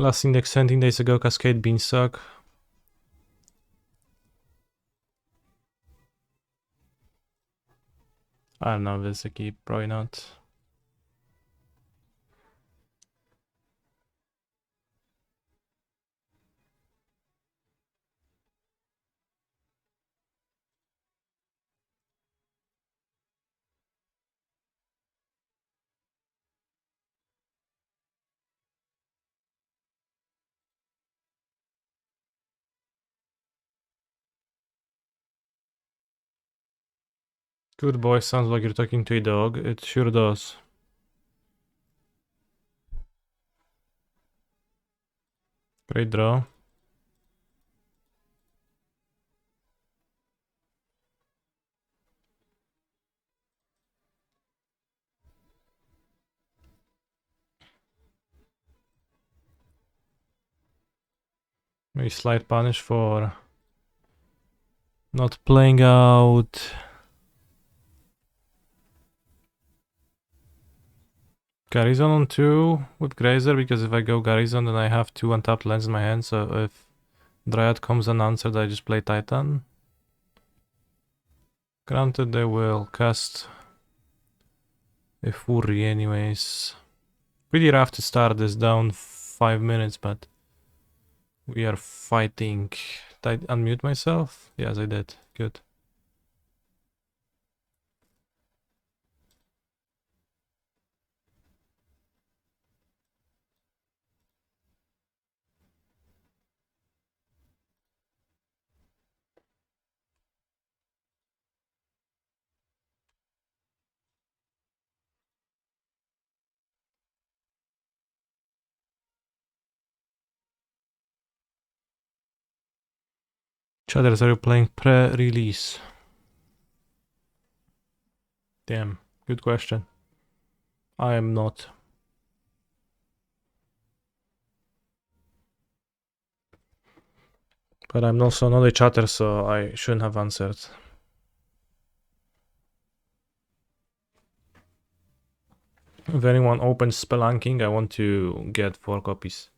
Last index 17 days ago, Cascade Beanstalk. I don't know if it's a keep, probably not. Good boy, sounds like you're talking to a dog. It sure does. Great draw. Maybe slight punish for not playing out Garrison on 2 with Grazer, because if I go Garrison then I have 2 untapped lands in my hand, so if Dryad comes unanswered I just play Titan. Granted they will cast a Fury anyways. Pretty rough to start this down 5 minutes, but we are fighting. Did I unmute myself? Yes, I did. Good. Chatters, are you playing pre-release? Damn, good question. I am not. But I'm also not a chatter, so I shouldn't have answered. If anyone opens Spelunking, I want to get 4 copies.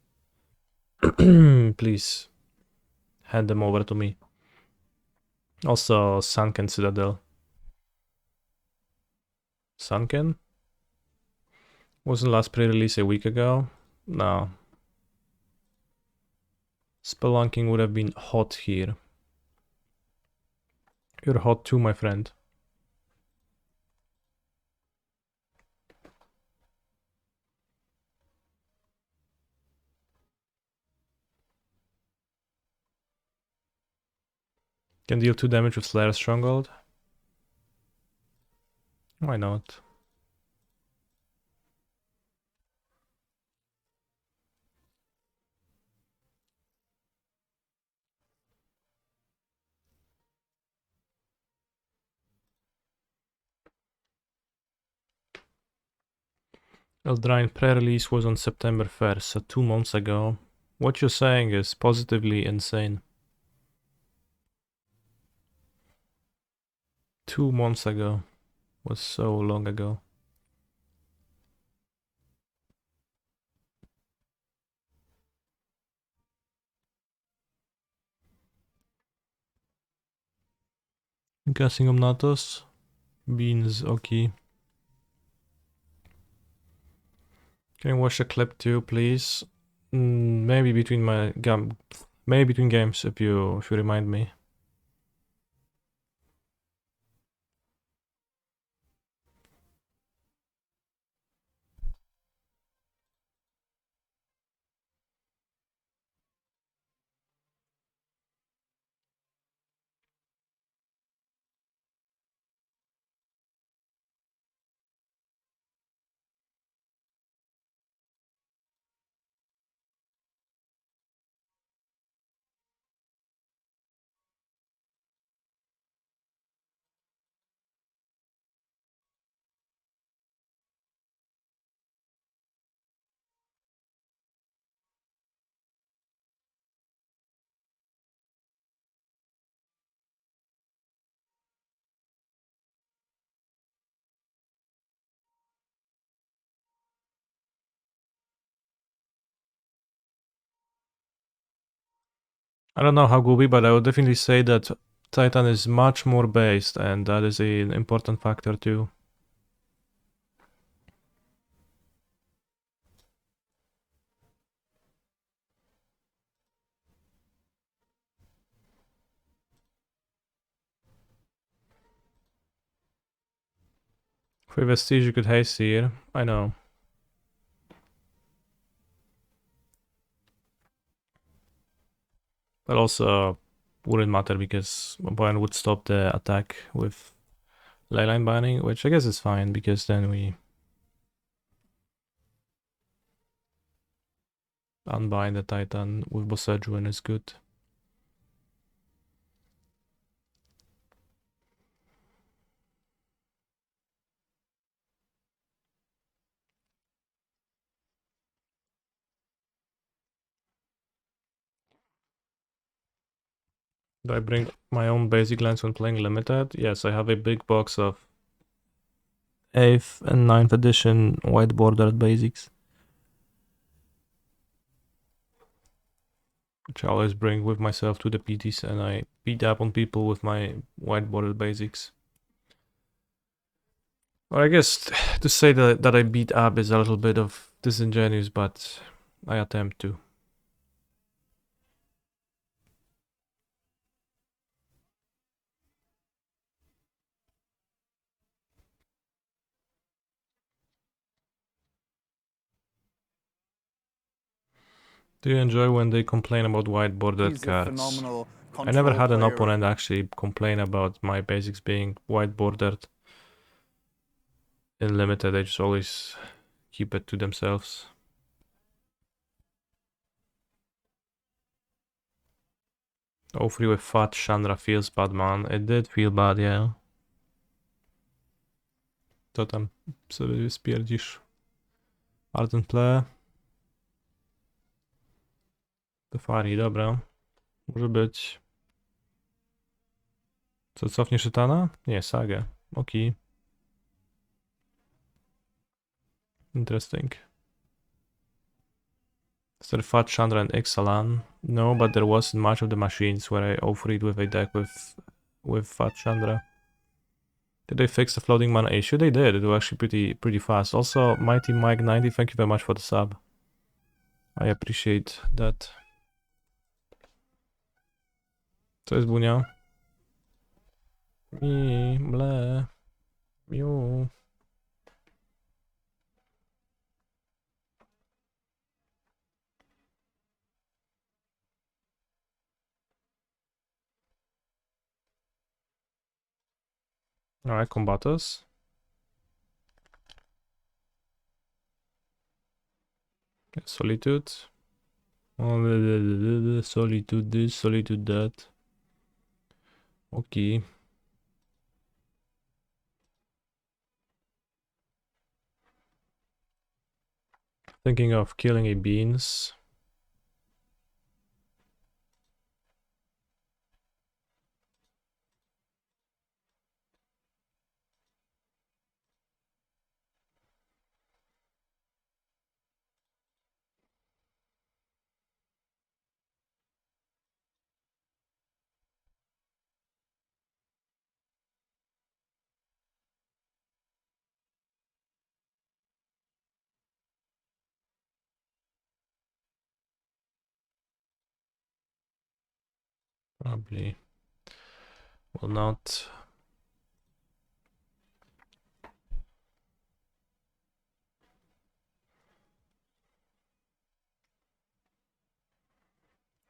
Please hand them over to me. Also, Sunken Citadel. Sunken? Wasn't last pre-release a week ago? No. Spelunking would have been hot here. You're hot too, my friend. Can deal 2 damage with Slayer Stronghold. Why not? Eldraine pre-release was on September 1st, so 2 months ago. What you're saying is positively insane. 2 months ago was so long ago. Guessing Omnatos. Beans, okay. Can you watch the clip too, please? Maybe between maybe between games if you remind me. I don't know how good, but I would definitely say that Titan is much more based, and that is an important factor too. For Vestige, you could haste here. I know. But also wouldn't matter because opponent would stop the attack with leyline binding, which I guess is fine because then we unbind the Titan with Boseiju and it's good. Do I bring my own basic lands when playing limited? Yes, I have a big box of 8th and 9th edition white bordered basics, which I always bring with myself to the PTs, and I beat up on people with my white bordered basics. Well, I guess to say that I beat up is a little bit of disingenuous, but I attempt to. Do you enjoy when they complain about white bordered cards? I never had an opponent actually complain about my basics being white bordered in limited. They just always keep it to themselves. Oh, 3 with Fat Chandra feels bad, man. It did feel bad, yeah. Co tam sobie spierdzisz? Ardent Play. Tefari, dobra. Może być. Co, cofniesz Szytana? Nie, Sagę. Okej. Interesting. Is there Fat Chandra and Ixalan? No, but there wasn't much of the machines where I offered with a deck with Fat Chandra. Did they fix the floating mana issue? They did. It was actually pretty fast. Also, Mighty Mike 90, thank you very much for the sub. I appreciate that. Co jest Bunia? Mi, ble, miu. Alright, Combatus. Solitude. Oh, solitude this, solitude that. Okay. Thinking of killing a beans. Probably will not.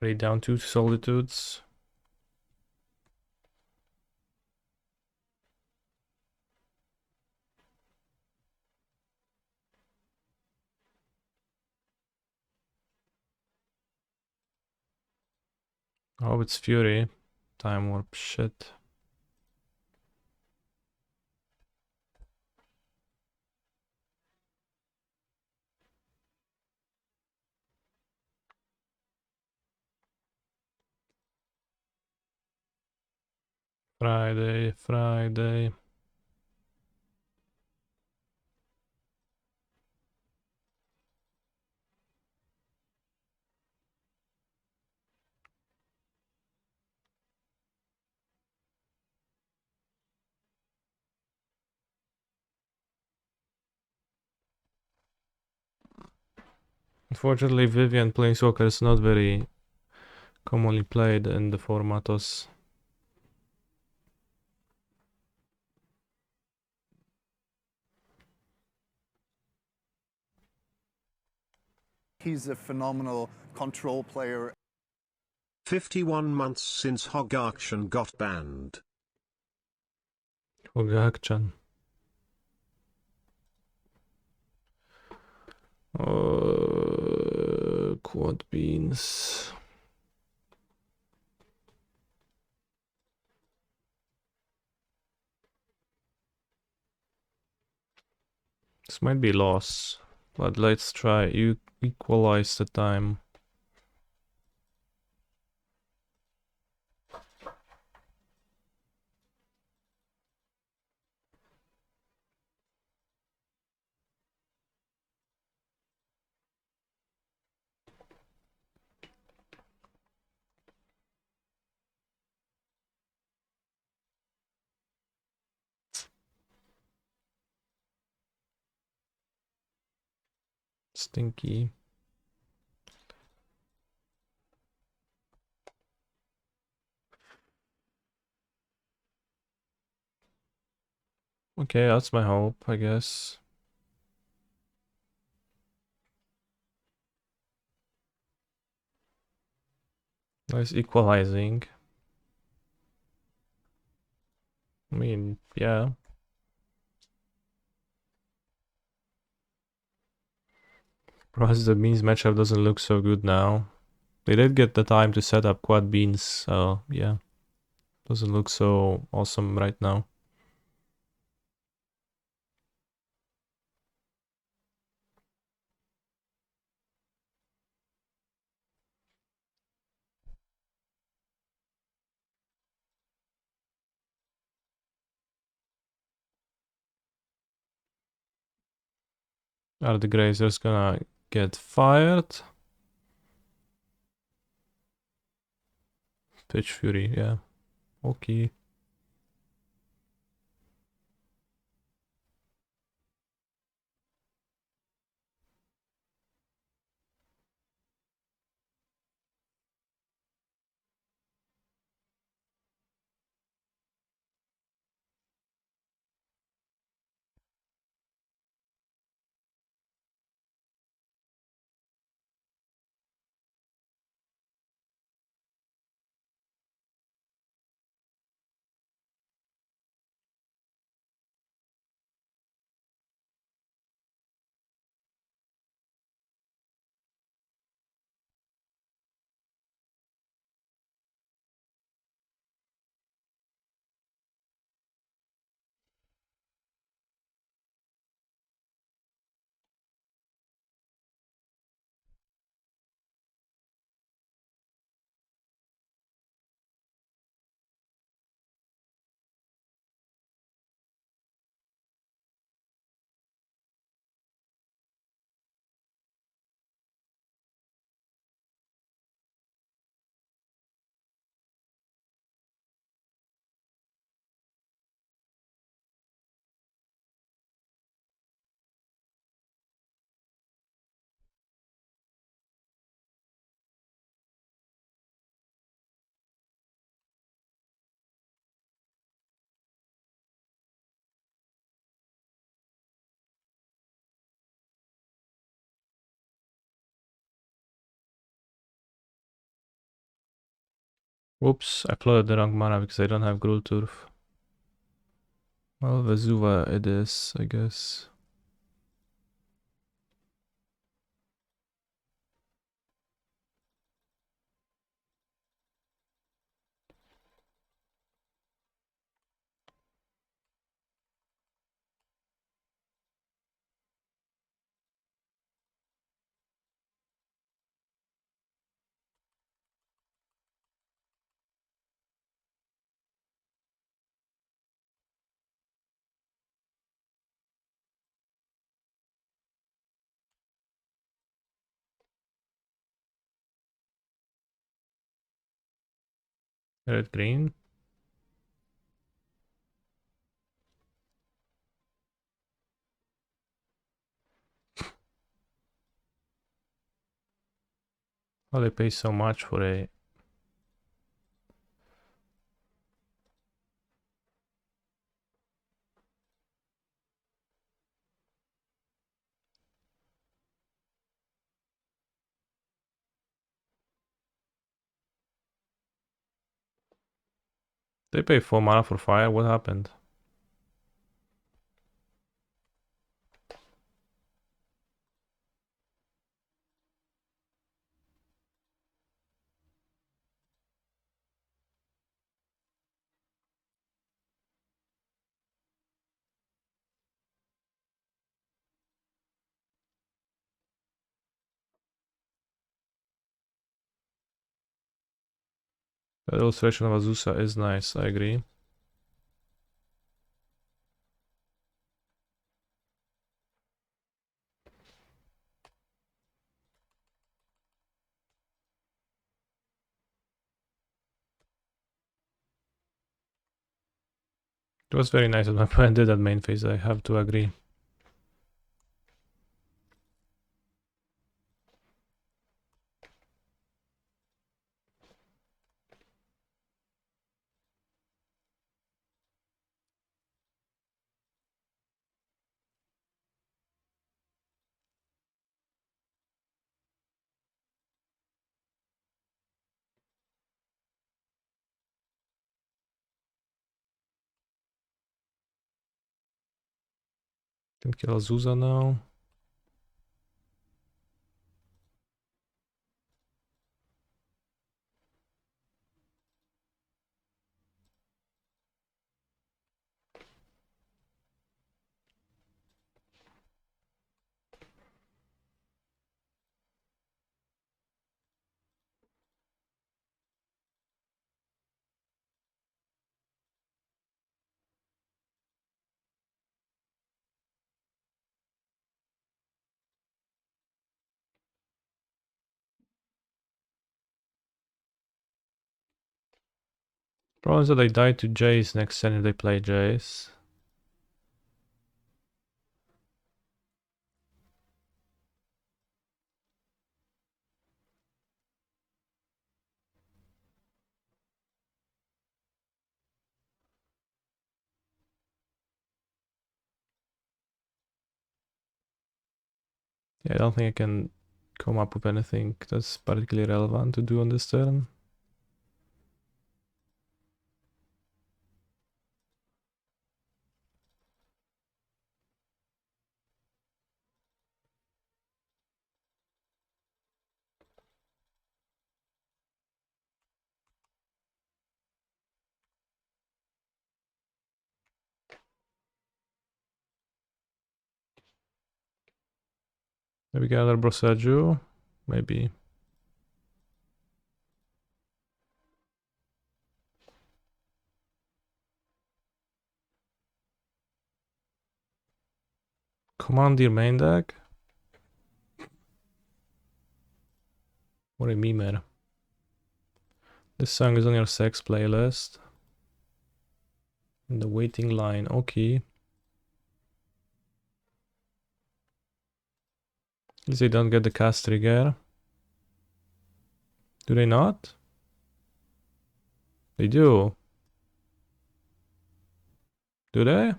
Lay down 2 solitudes. Oh, it's Fury. Time warp shit. Friday, Friday. Unfortunately, Vivian Planeswalker is not very commonly played in the formatos. He's a phenomenal control player. 51 months since Hog Auction got banned. Hogak-chan. Quad beans. This might be loss, but let's try. You equalize the time. Stinky. Okay, that's my hope, I guess. Nice equalizing. I mean, yeah. Perhaps the beans matchup doesn't look so good now. They did get the time to set up quad beans, so yeah. Doesn't look so awesome right now. Are the Grazers gonna get fired? Pitch Fury, yeah. Okay. Whoops, I flooded the wrong mana because I don't have Grulturf. Well, Vesuva it is, I guess. Red green. Why they pay so much for a... They pay 4 mana for fire, what happened? The illustration of Azusa is nice, I agree. It was very nice that my opponent did that main phase, I have to agree. Can kill Azusa now. Problem is that they die to Jace next turn if they play Jace. Yeah, I don't think I can come up with anything that's particularly relevant to do on this turn. Maybe get another Brosaju. Maybe. Commandeer main deck. What a memer. This song is on your sex playlist. In the waiting line, okay. At least they don't get the cast trigger. Do they not? They do. Do they?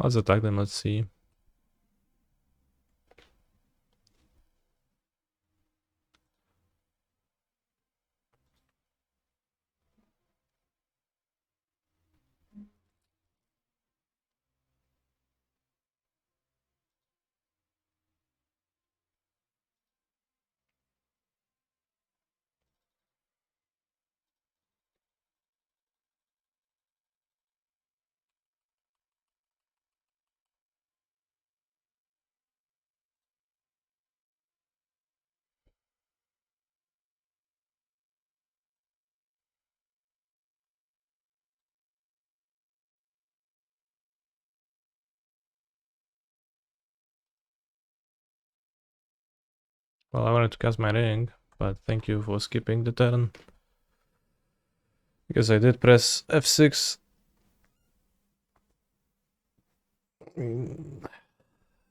Let's attack them, let's see. Well, I wanted to cast my ring, but thank you for skipping the turn. Because I did press F6.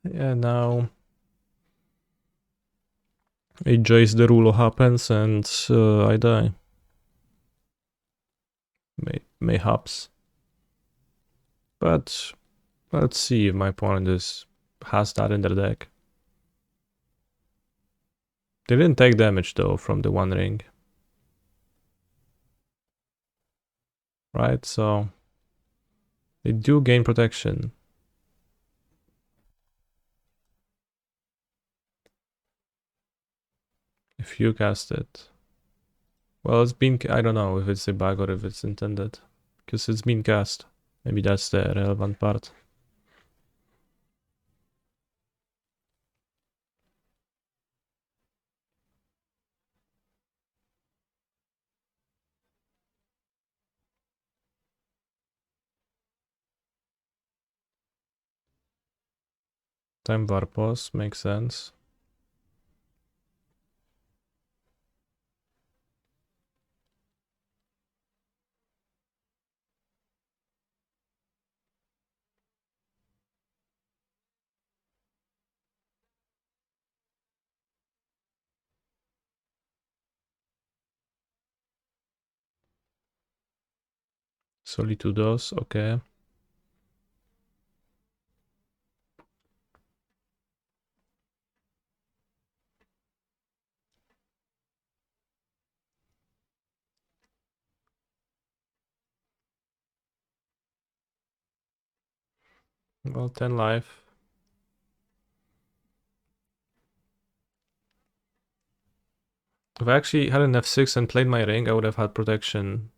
Yeah, now A Jace Derulo happens and I die. Mayhaps. But let's see if my opponent has that in their deck. They didn't take damage though from the One Ring. Right, so they do gain protection. If you cast it. Well, it's been, I don't know if it's a bug or if it's intended. Because it's been cast. Maybe that's the relevant part. Time Varpos makes sense. Solitudos, okay. Well, 10 life. If I actually had an F6 and played my ring, I would have had protection.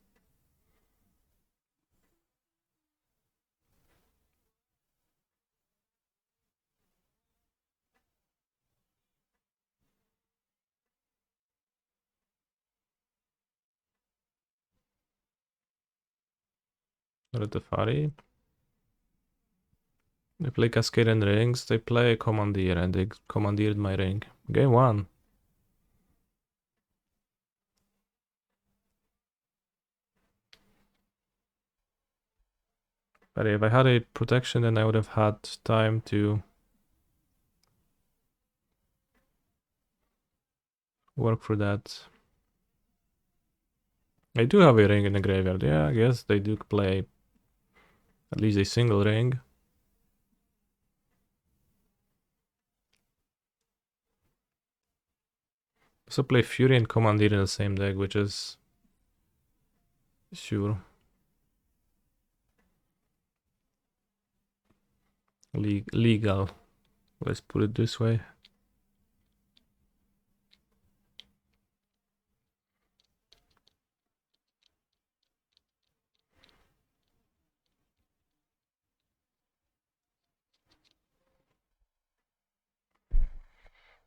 Retefari. They play Cascade and Rings, they play Commandeer, and they commandeered my ring. Game 1. But if I had a protection, then I would have had time to work for that. I do have a ring in the graveyard. Yeah, I guess they do play at least a single ring. Also play Fury and Commandeer in the same deck, which is sure legal. Let's put it this way.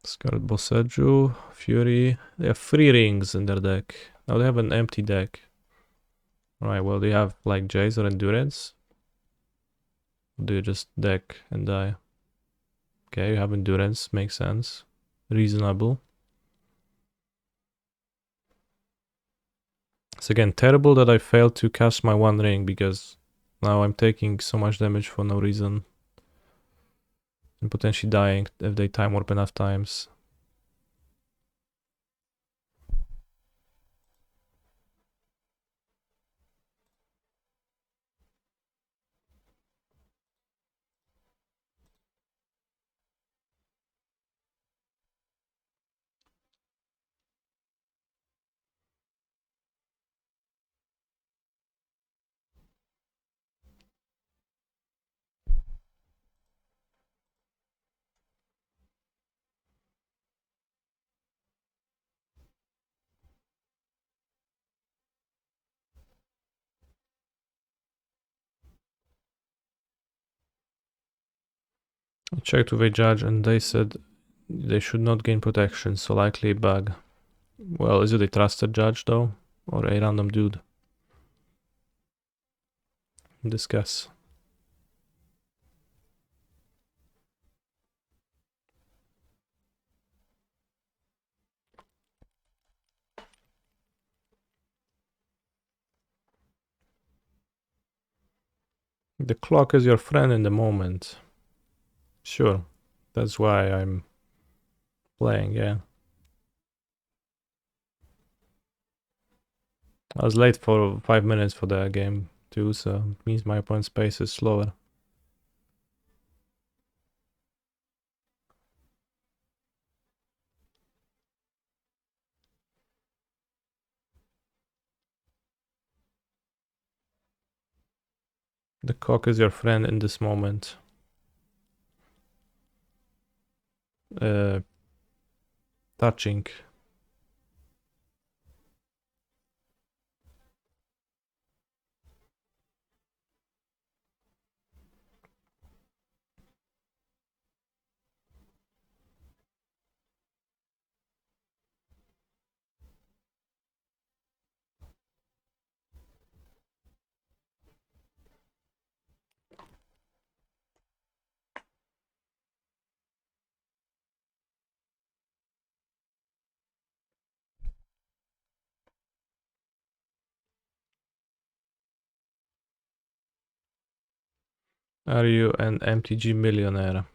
Scarlet Boseju, Fury. They have 3 rings in their deck. Now they have an empty deck. Alright, well, they have like Jace or Endurance. Or do you just deck and die? Okay, you have Endurance, makes sense. Reasonable. It's again terrible that I failed to cast my One Ring because now I'm taking so much damage for no reason. And potentially dying if they time warp enough times. I checked with a judge and they said they should not gain protection, so likely a bug. Well, is it a trusted judge though? Or a random dude? Discuss. The clock is your friend in the moment. Sure, that's why I'm playing, yeah. I was late for 5 minutes for the game too, so it means my opponent's pace is slower. The cock is your friend in this moment. Touching. Are you an MTG millionaire?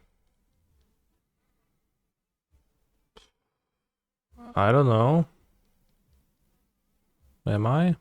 I don't know. Am I?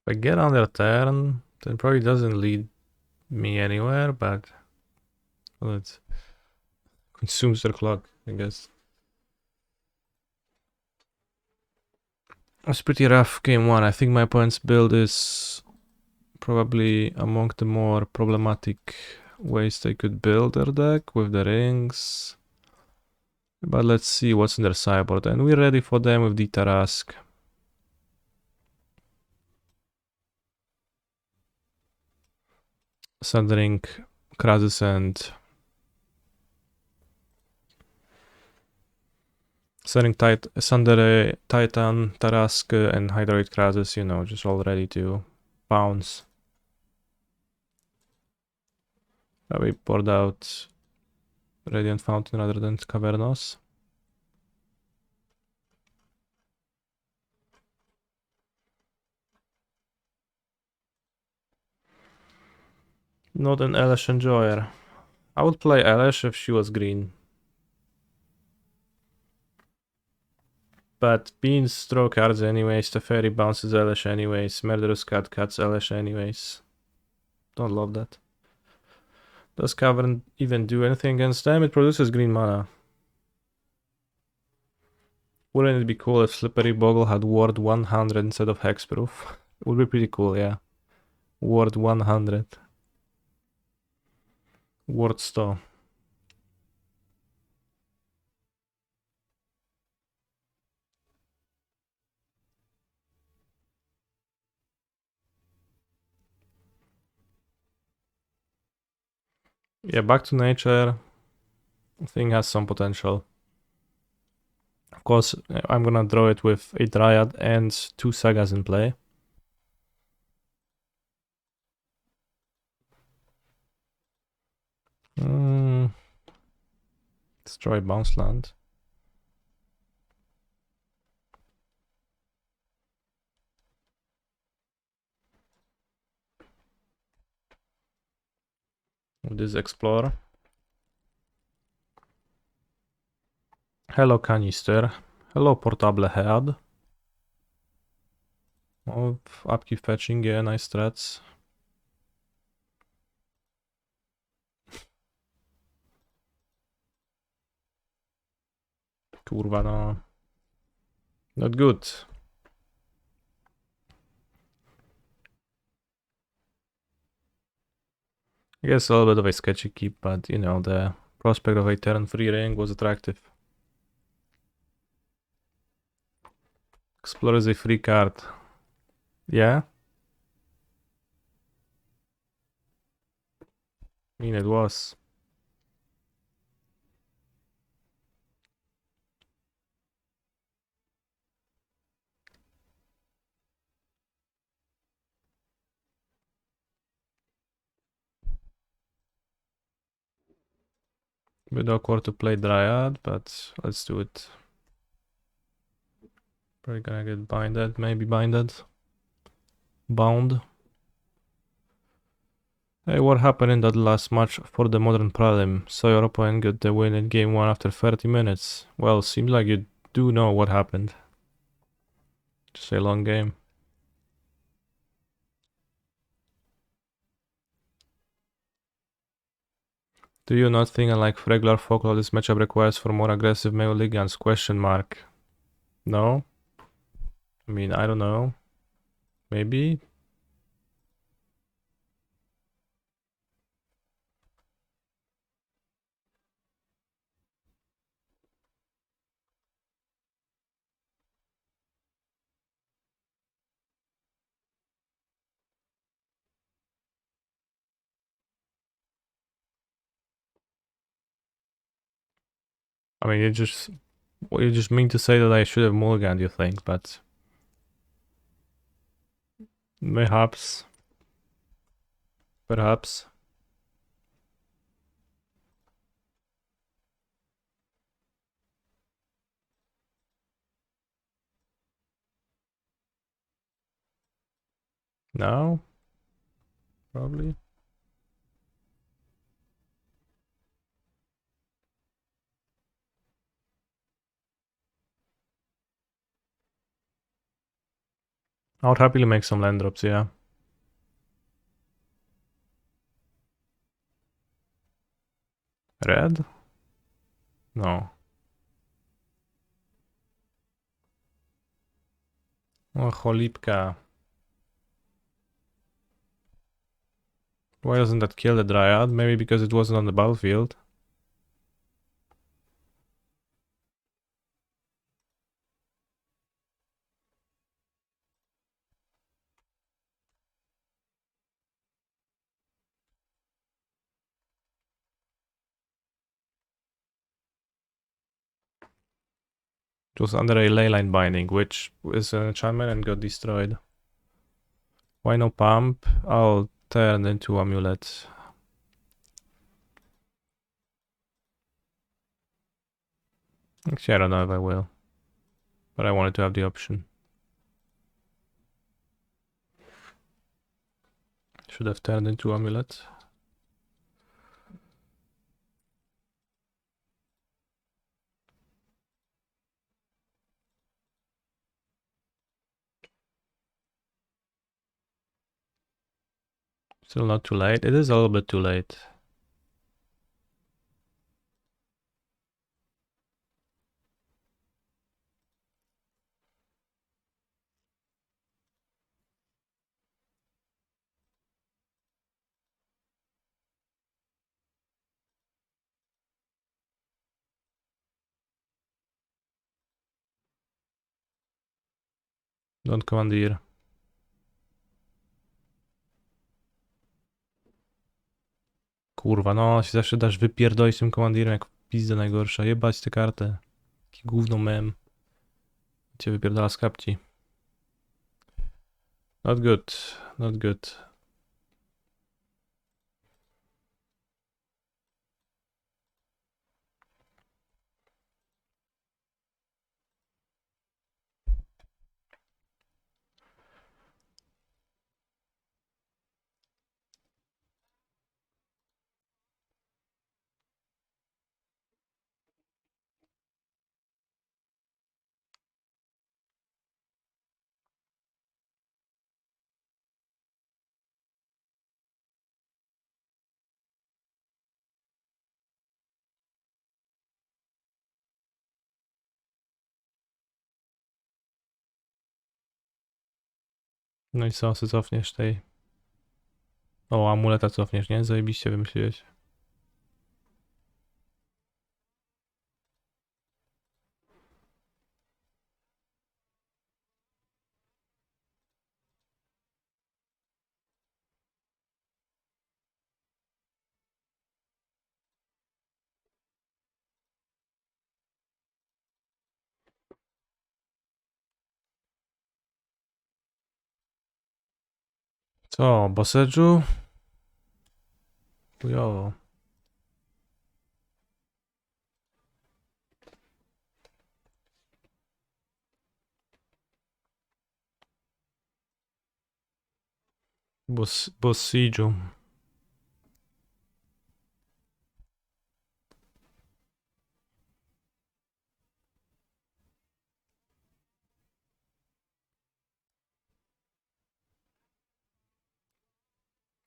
If I get on their turn, then probably doesn't lead me anywhere, but well, it consumes their clock, I guess. It's pretty rough game one. I think my opponent's build is probably among the more problematic ways they could build their deck with the rings. But let's see what's in their sideboard. And we're ready for them with the Tarask. Sundering Krasus and Sunder Titan, Tarask, and Hydroid Krasus, you know, just all ready to bounce. We poured out Radiant Fountain rather than Cavernos. Not an Elesh enjoyer. I would play Elesh if she was green. But beans throw cards anyways, Teferi bounces Elesh anyways, Murderous Cat cuts Elesh anyways. Don't love that. Does Cavern even do anything against them? It produces green mana. Wouldn't it be cool if Slippery Bogle had Ward 100 instead of Hexproof? It would be pretty cool, yeah. Ward 100. Ward 100. Yeah, Back to Nature, I think has some potential. Of course, I'm gonna draw it with a Dryad and 2 Sagas in play. Destroy Bounce Land. With this Explorer. Hello Canister. Hello Portable Head. Oh, upkeep fetching, yeah, nice strats. Kurwa no. Not good. I guess a little bit of a sketchy keep, but you know, the prospect of a turn free ring was attractive. Explorer is a free card. Yeah? I mean, it was. Bit awkward to play Dryad, but let's do it. Probably gonna get binded, maybe binded. Bound. Hey, what happened in that last match for the Modern Prelim? Saw your opponent get the win in game 1 after 30 minutes. Well, seems like you do know what happened. Just a long game. Do you not think, unlike regular folklore, this matchup requires for more aggressive male ligands? Question mark. No? I mean, I don't know. Maybe? I mean, you just mean to say that I should have mulliganed, you think, but perhaps. Perhaps. No? Probably. I would happily make some land drops, yeah. Red? No. Oh, cholipka. Why doesn't that kill the Dryad? Maybe because it wasn't on the battlefield. It was under a leyline binding, which is an enchantment and got destroyed. Why no pump? I'll turn into Amulet. Actually, I don't know if I will. But I wanted to have the option. Should have turned into Amulet. Still not too late. It is a little bit too late. Don't commandeer. Kurwa, no, się zawsze dasz wypierdolić tym komandirem jak pizda najgorsza. Jebać tę kartę. Jaki gówno mem. Cię wypierdala z kapci. Not good. Not good. No i co, cofniesz tej... O, amuleta cofniesz, nie? Zajebiście wymyśliłeś. Co, Bosedżu? Chujowo. Bossigio.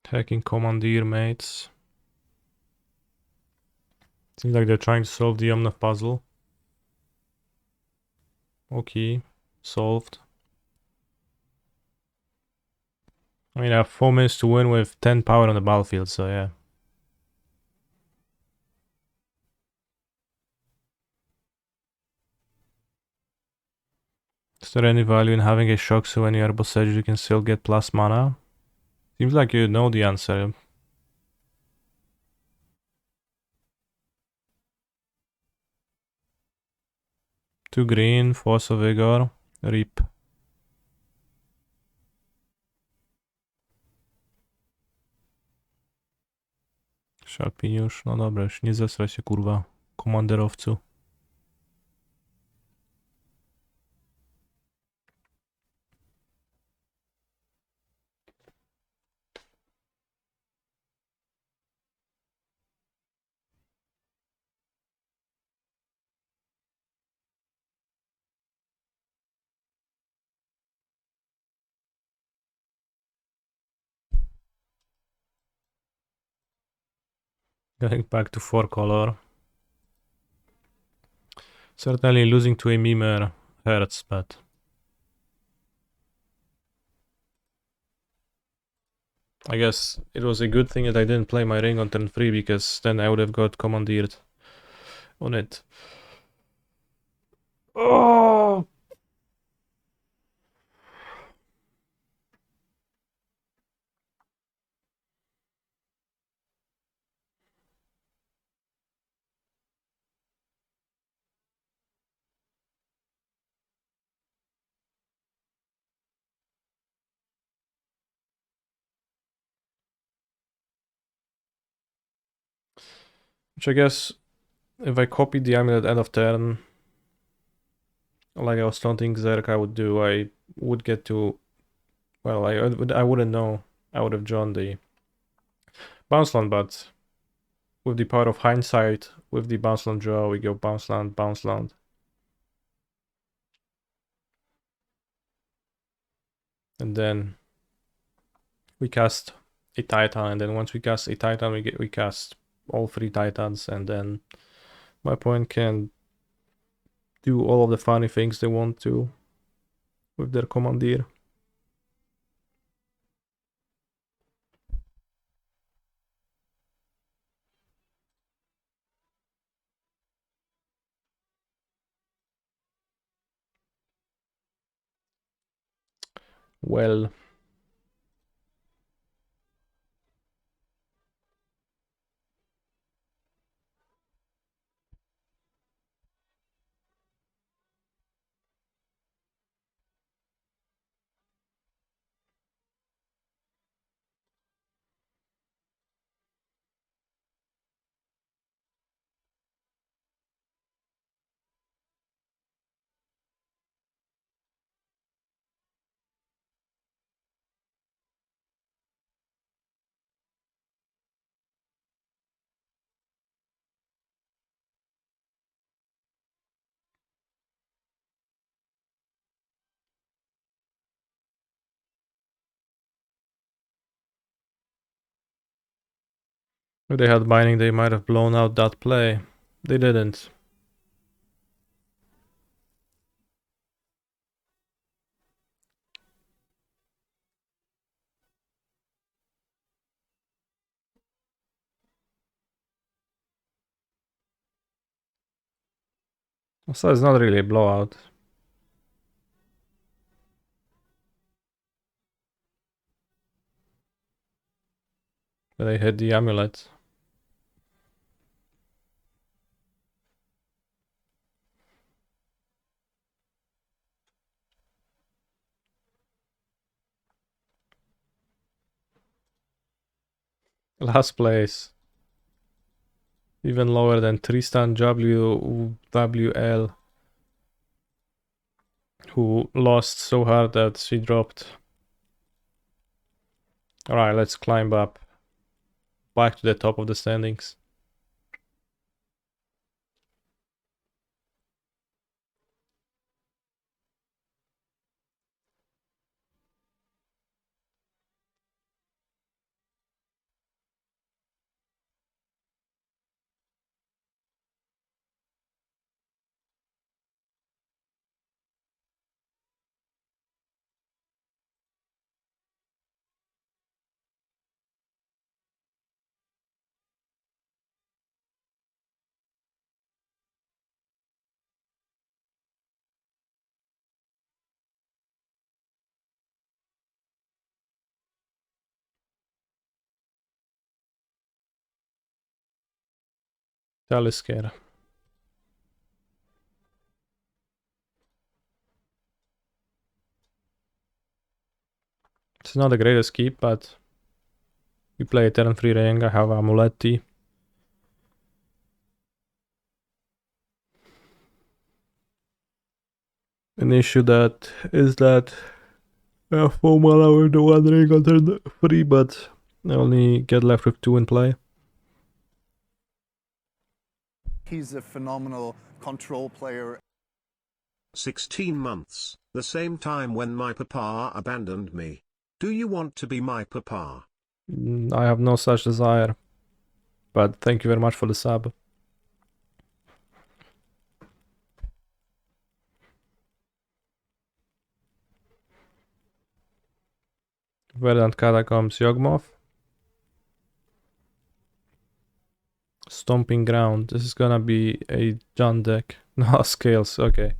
Hacking commandeer mates. Seems like they're trying to solve the Omnath puzzle. Okay, solved. I mean, I have 4 minutes to win with 10 power on the battlefield, so yeah. Is there any value in having a shock so when you are boss edge you can still get plus mana? Seems like you know the answer. 2 green, Force of Vigor, Rip. Szarpiniusz, no dobra, już nie zesraj się kurwa, komanderowcu. Going back to 4 color. Certainly losing to a Mimer hurts, but... I guess it was a good thing that I didn't play my ring on turn 3, because then I would have got commandeered on it. Oh! Which I guess, if I copied the amulet end of turn, like I was taunting Zerk, I would do, I would get to... Well, I wouldn't know. I would have drawn the bounce land, but with the power of hindsight, with the bounce land draw, we go bounce land, bounce land. And then we cast a Titan, and then once we cast a Titan, we cast all 3 Titans, and then my opponent can do all of the funny things they want to with their commandeer. Well, if they had binding, they might have blown out that play. They didn't. So it's not really a blowout. But I hit the amulet. Last place. Even lower than Tristan WL, who lost so hard that she dropped Alright, let's climb up. Back to the top of the standings. Talisker. It's not the greatest keep, but we play turn 3 ring. I have Amulet. An issue that is that I have 4 mana with the 1 ring on turn 3, but I only get left with 2 in play. He's a phenomenal control player. 16 months, the same time when my papa abandoned me. Do you want to be my papa? I have no such desire. But thank you very much for the sub. Verdant Catacombs Yawgmoth. Stomping Ground. This is gonna be a John deck. No, Scales, okay.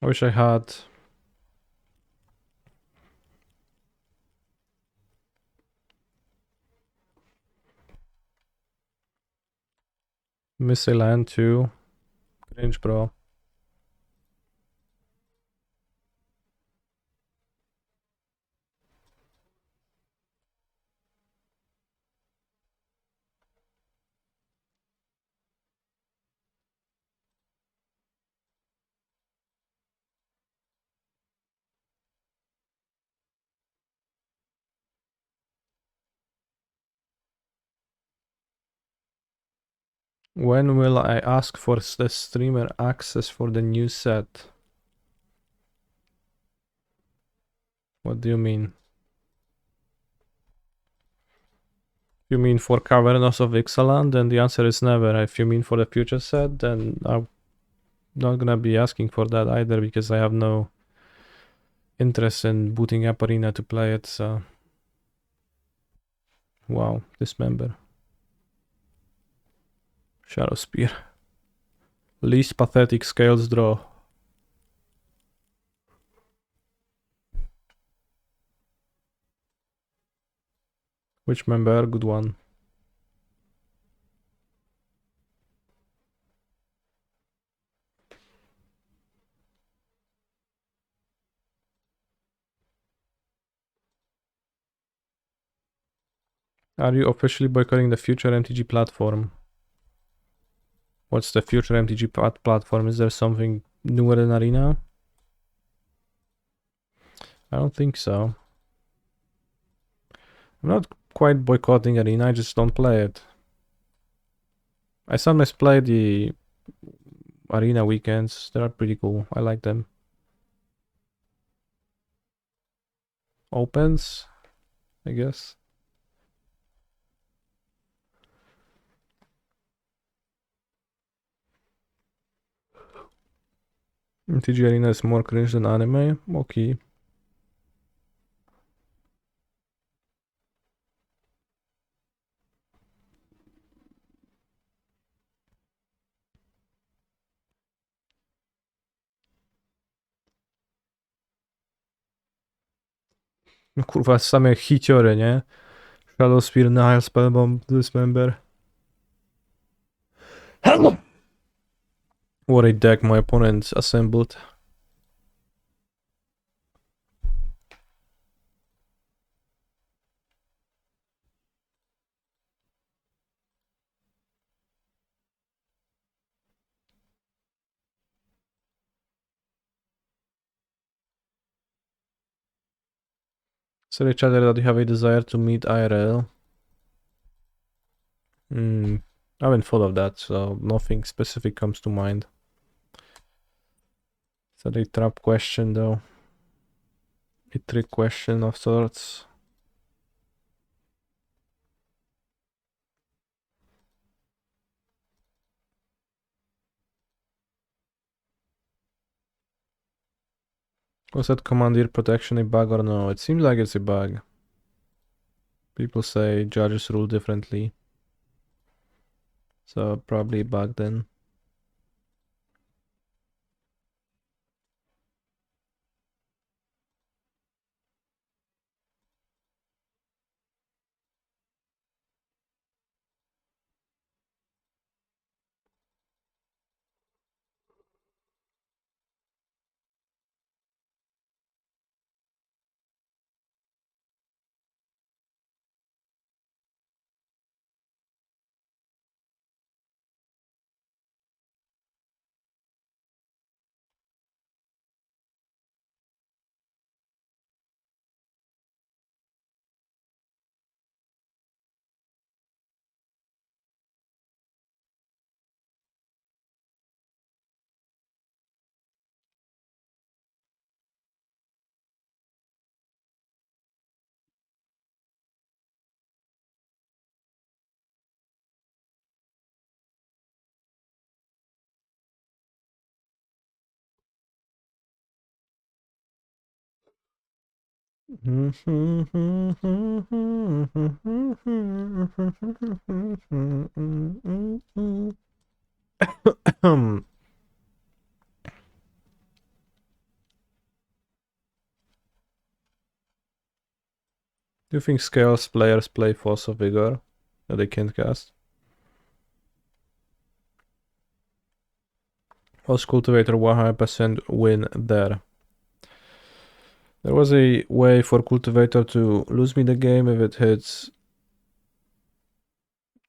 I wish I had Missile Land too. Cringe, bro. When will I ask for the streamer access for the new set? What do you mean? You mean for Caverns of Ixalan? Then the answer is never. If you mean for the future set, then I'm not gonna be asking for that either because I have no interest in booting up Arena to play it, so... Wow, Dismember. Shadow Spear. Least pathetic Scales draw. Which member? Good one. Are you officially boycotting the future MTG platform? What's the future MTG platform? Is there something newer than Arena? I don't think so. I'm not quite boycotting Arena, I just don't play it. I sometimes play the Arena weekends. They are pretty cool. I like them. Opens, I guess. MTG Arena is more cringe than anime. Okay. No kurwa, same hiciory, nie? Shadow Spear, Nihil, Spellbomb, Dismember. What a deck my opponent assembled. Sorry, chatter, that you have a desire to meet IRL. I haven't thought of that, so nothing specific comes to mind. Is that a trap question, though? A trick question of sorts? Was that commandeer protection a bug or no? It seems like it's a bug. People say judges rule differently. So probably a bug then. Do you think Scales players play Force of Vigor that they can't cast? Was Cultivator 100% win there? There was a way for Cultivator to lose me the game if it hits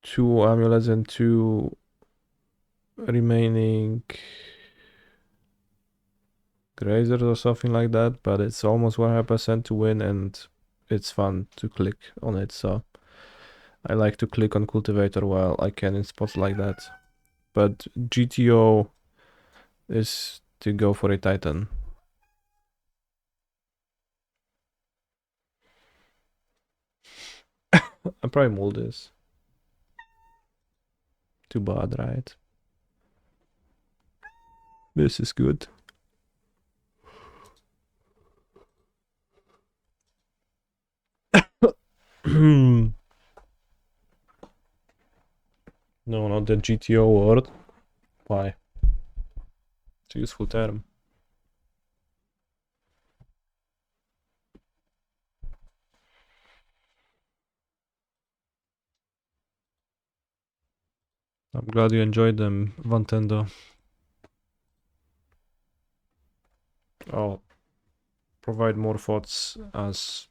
2 amulets and 2 remaining grazers or something like that, but it's almost 100% to win and it's fun to click on it, so I like to click on Cultivator while I can in spots like that. But GTO is to go for a Titan. I probably mold this. Too bad, right? This is good. No, not the GTO word. Why? It's a useful term. I'm glad you enjoyed them, Vantendo. I'll provide more thoughts as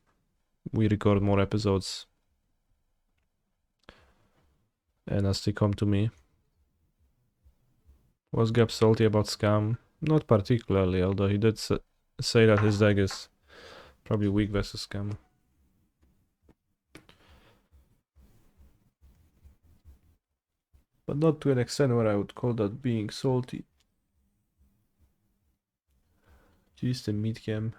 we record more episodes and as they come to me. Was Gap salty about Scam? Not particularly, although he did say that his deck is probably weak versus Scam. But not to an extent where I would call that being salty. Jeez, the meat cam.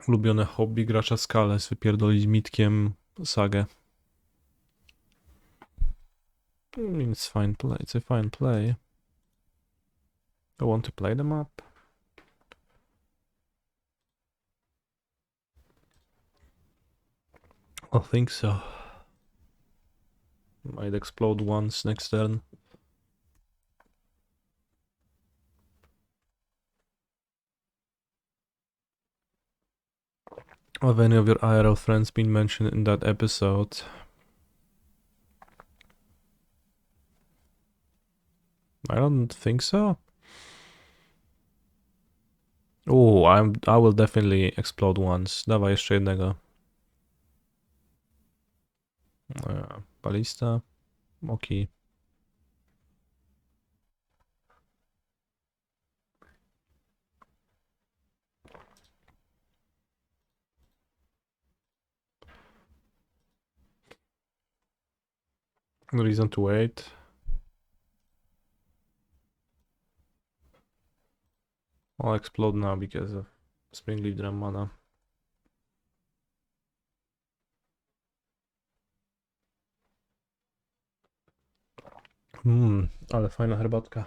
Ulubione hobby gracza Skala jest wypierdolić mitkiem sagę. I mean, it's fine play. It's a fine play. I want to play them up. I think so. Might explode once next turn. Have any of your IRL friends been mentioned in that episode? I don't think so. Oh, I will definitely explode once. Dawaj jeszcze jednego. Balista. Okay. No reason to wait. I'll explode now because of Spring Leaf Drum mana. Ale fajna herbatka.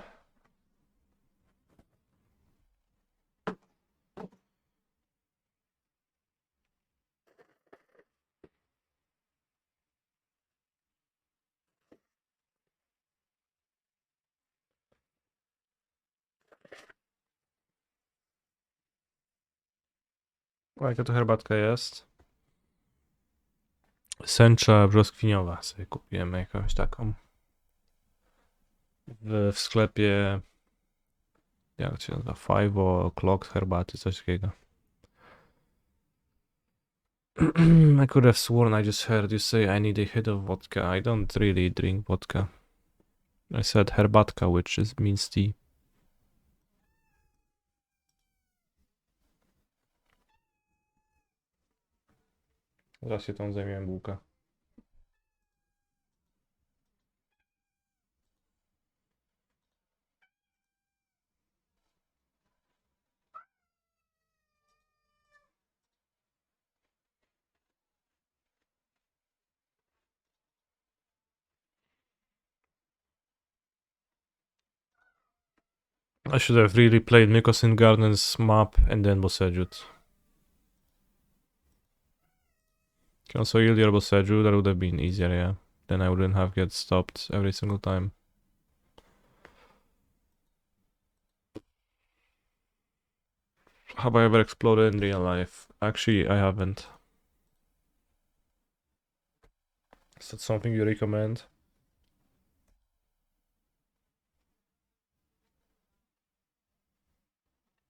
O, jaka to herbatka jest? Sęcza brzoskwiniowa sobie kupiłem jakąś taką. W sklepie... Jak to się nazywa? 5 o'clock herbaty, coś takiego. I could have sworn I just heard you say I need a hit of vodka. I don't really drink vodka. I said herbatka, which means tea. Zaraz się tą zajmiemy bułka. I should have really played Mykosin Gardens map and then Bosejut. Also Ildir Bosejut, that would have been easier, yeah. Then I wouldn't have get stopped every single time. Have I ever exploded in real life? Actually, I haven't. Is that something you recommend?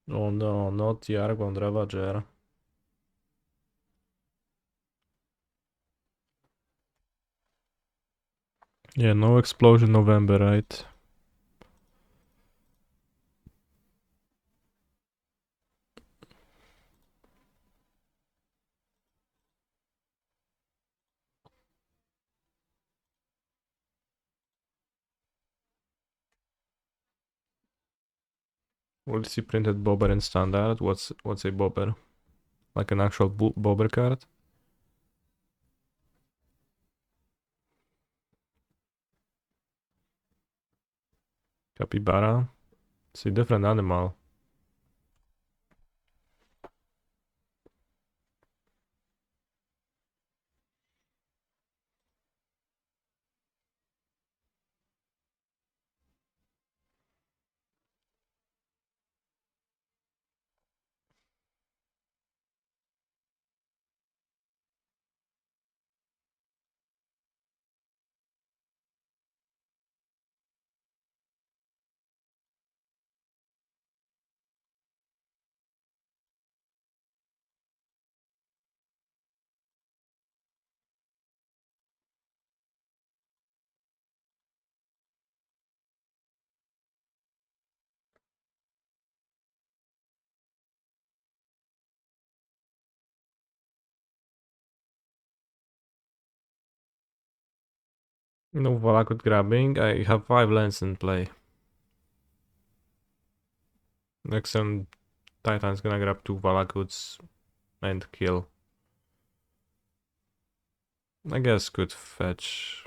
Oh no, not the Argon Ravager. Yeah, no explosion November, right? Will see printed bobber in standard? What's a bobber? Like an actual bobber card? Capybara? It's a different animal. No Valakut grabbing. I have 5 lands in play. Next turn, Titan's gonna grab 2 Valakuts and kill. I guess could fetch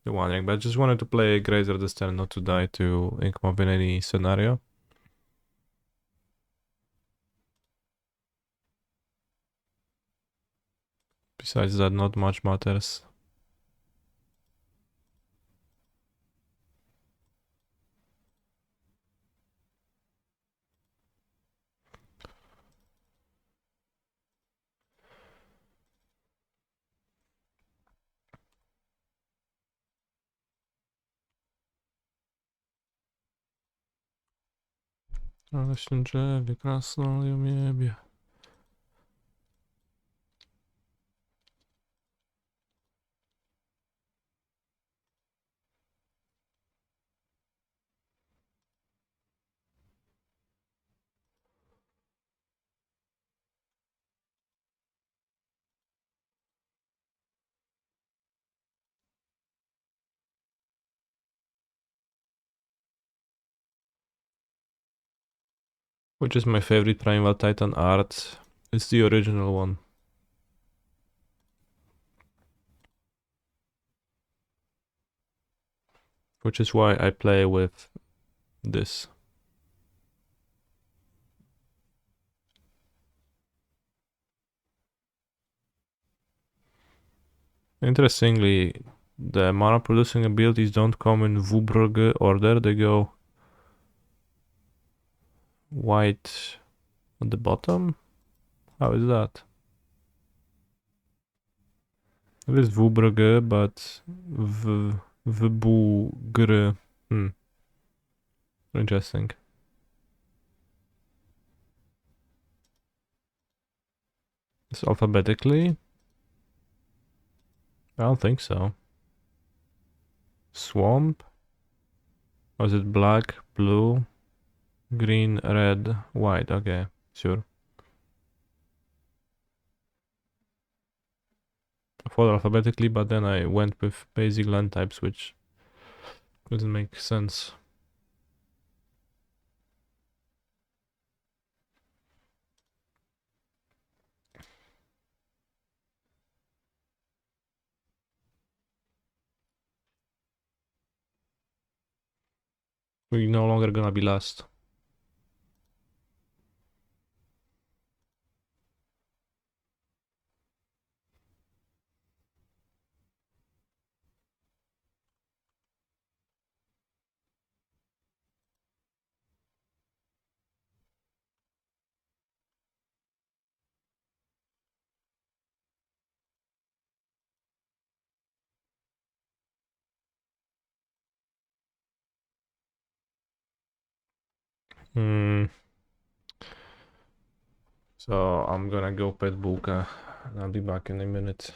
the One Ring, but I just wanted to play Grazer this turn, not to die to Inkmob in any scenario. Besides that, not much matters. Na leśnym drzewie, krasnoliem niebie. Which is my favorite Primeval Titan art. It's the original one. Which is why I play with this. Interestingly, the mana producing abilities don't come in Wubrge order, they go white at the bottom? How is that? It is Wubrge, but Vbugre. Interesting. It's alphabetically? I don't think so. Swamp? Or is it black, blue, green, red, white? Okay, sure. I thought alphabetically, but then I went with basic land types, which doesn't make sense. We're no longer gonna be last. So I'm gonna go pet Bulka and I'll be back in a minute.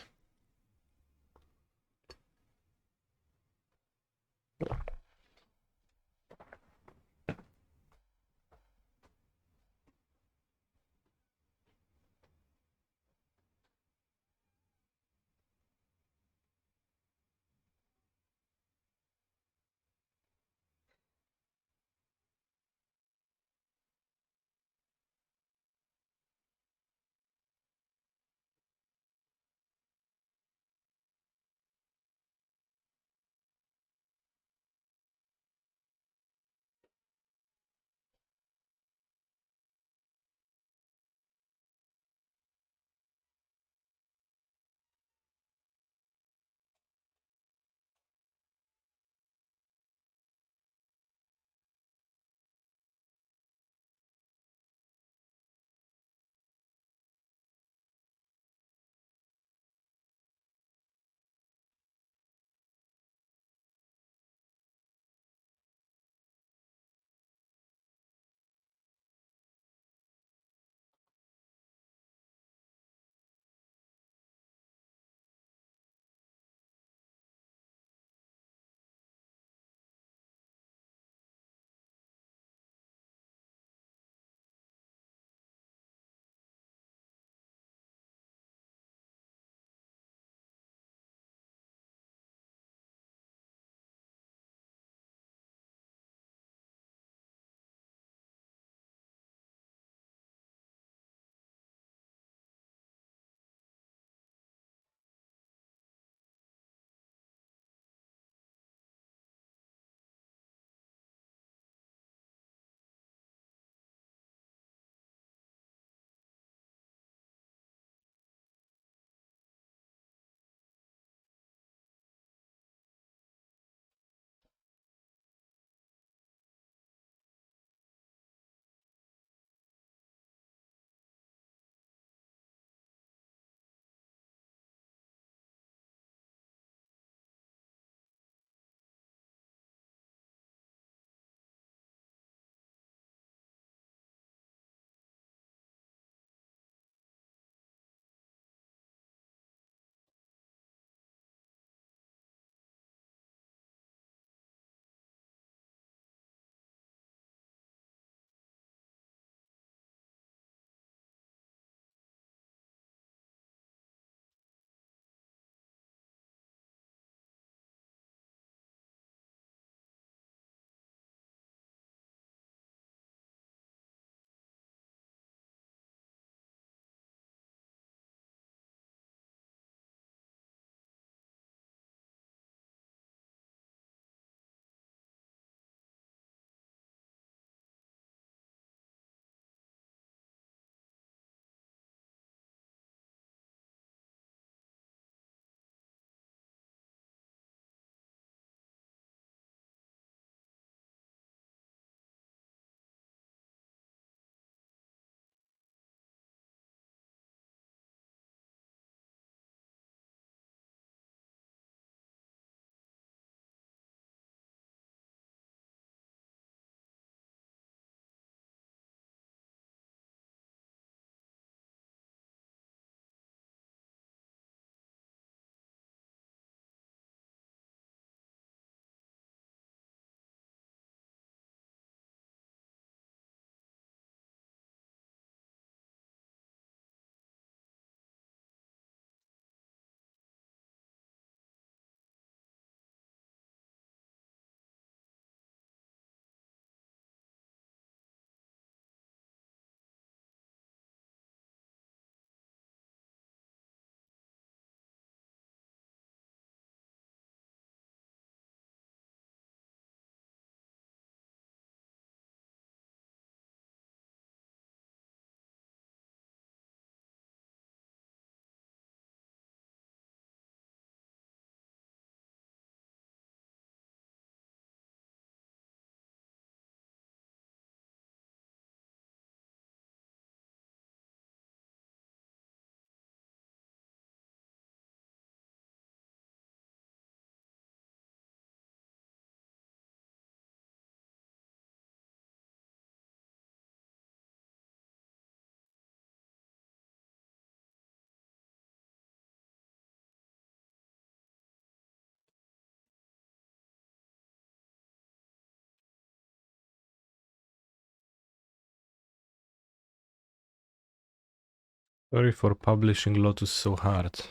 Sorry for publishing Lotus so hard.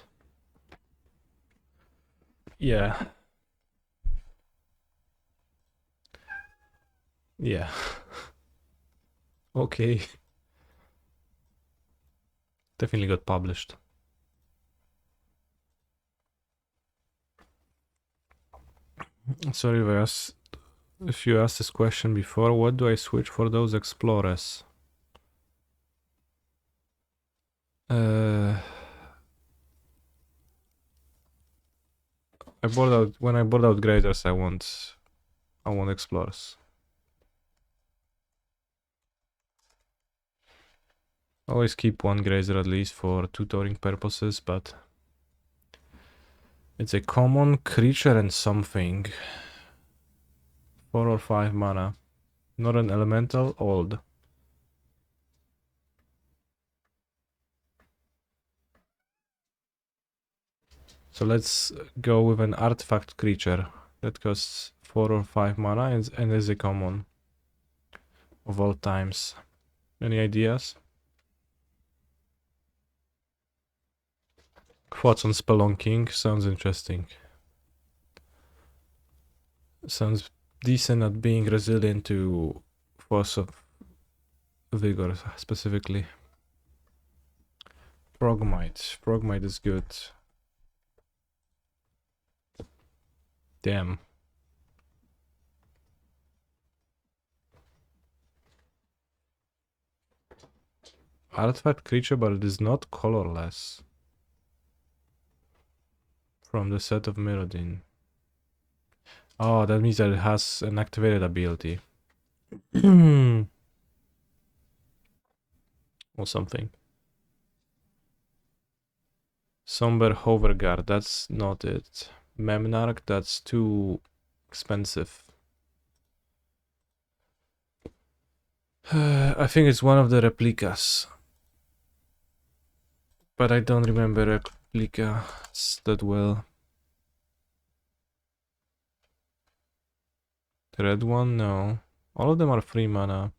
Yeah. Yeah. Okay. Definitely got published. Sorry if you asked this question before. What do I switch for those explorers? When I board out graders, I want explorers. Always keep one grazer at least for tutoring purposes, but it's a common creature and something. 4 or 5 mana. Not an elemental, old. So let's go with an artifact creature that costs 4 or 5 mana and is a common of all times. Any ideas? Thoughts on Spelunking? Sounds interesting. Sounds decent at being resilient to Force of Vigor, specifically. Frogmite. Frogmite is good. Damn. Artifact creature, but it is not colorless. From the set of Mirrodin. Oh, that means that it has an activated ability. Or something. Somber Hoverguard, that's not it. Memnarch, that's too expensive. I think it's one of the replicas. But I don't remember replicas that well. The red one? No. All of them are 3 mana.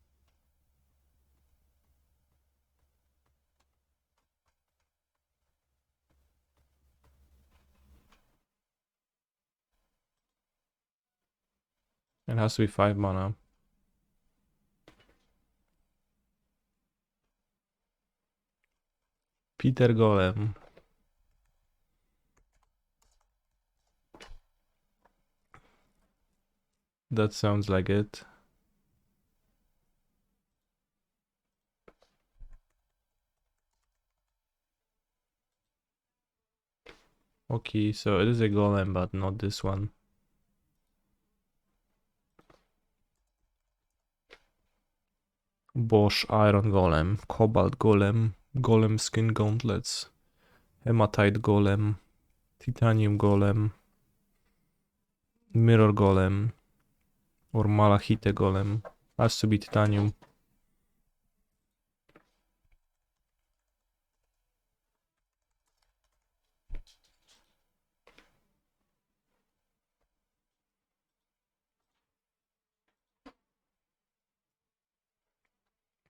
It has to be 5 mana. Peter Golem. That sounds like it. Okay, so it is a golem, but not this one. Bosch Iron Golem, Cobalt Golem, Golem Skin Gauntlets, Hematite Golem, Titanium Golem, Mirror Golem, or Malachite Golem. Has to be Titanium.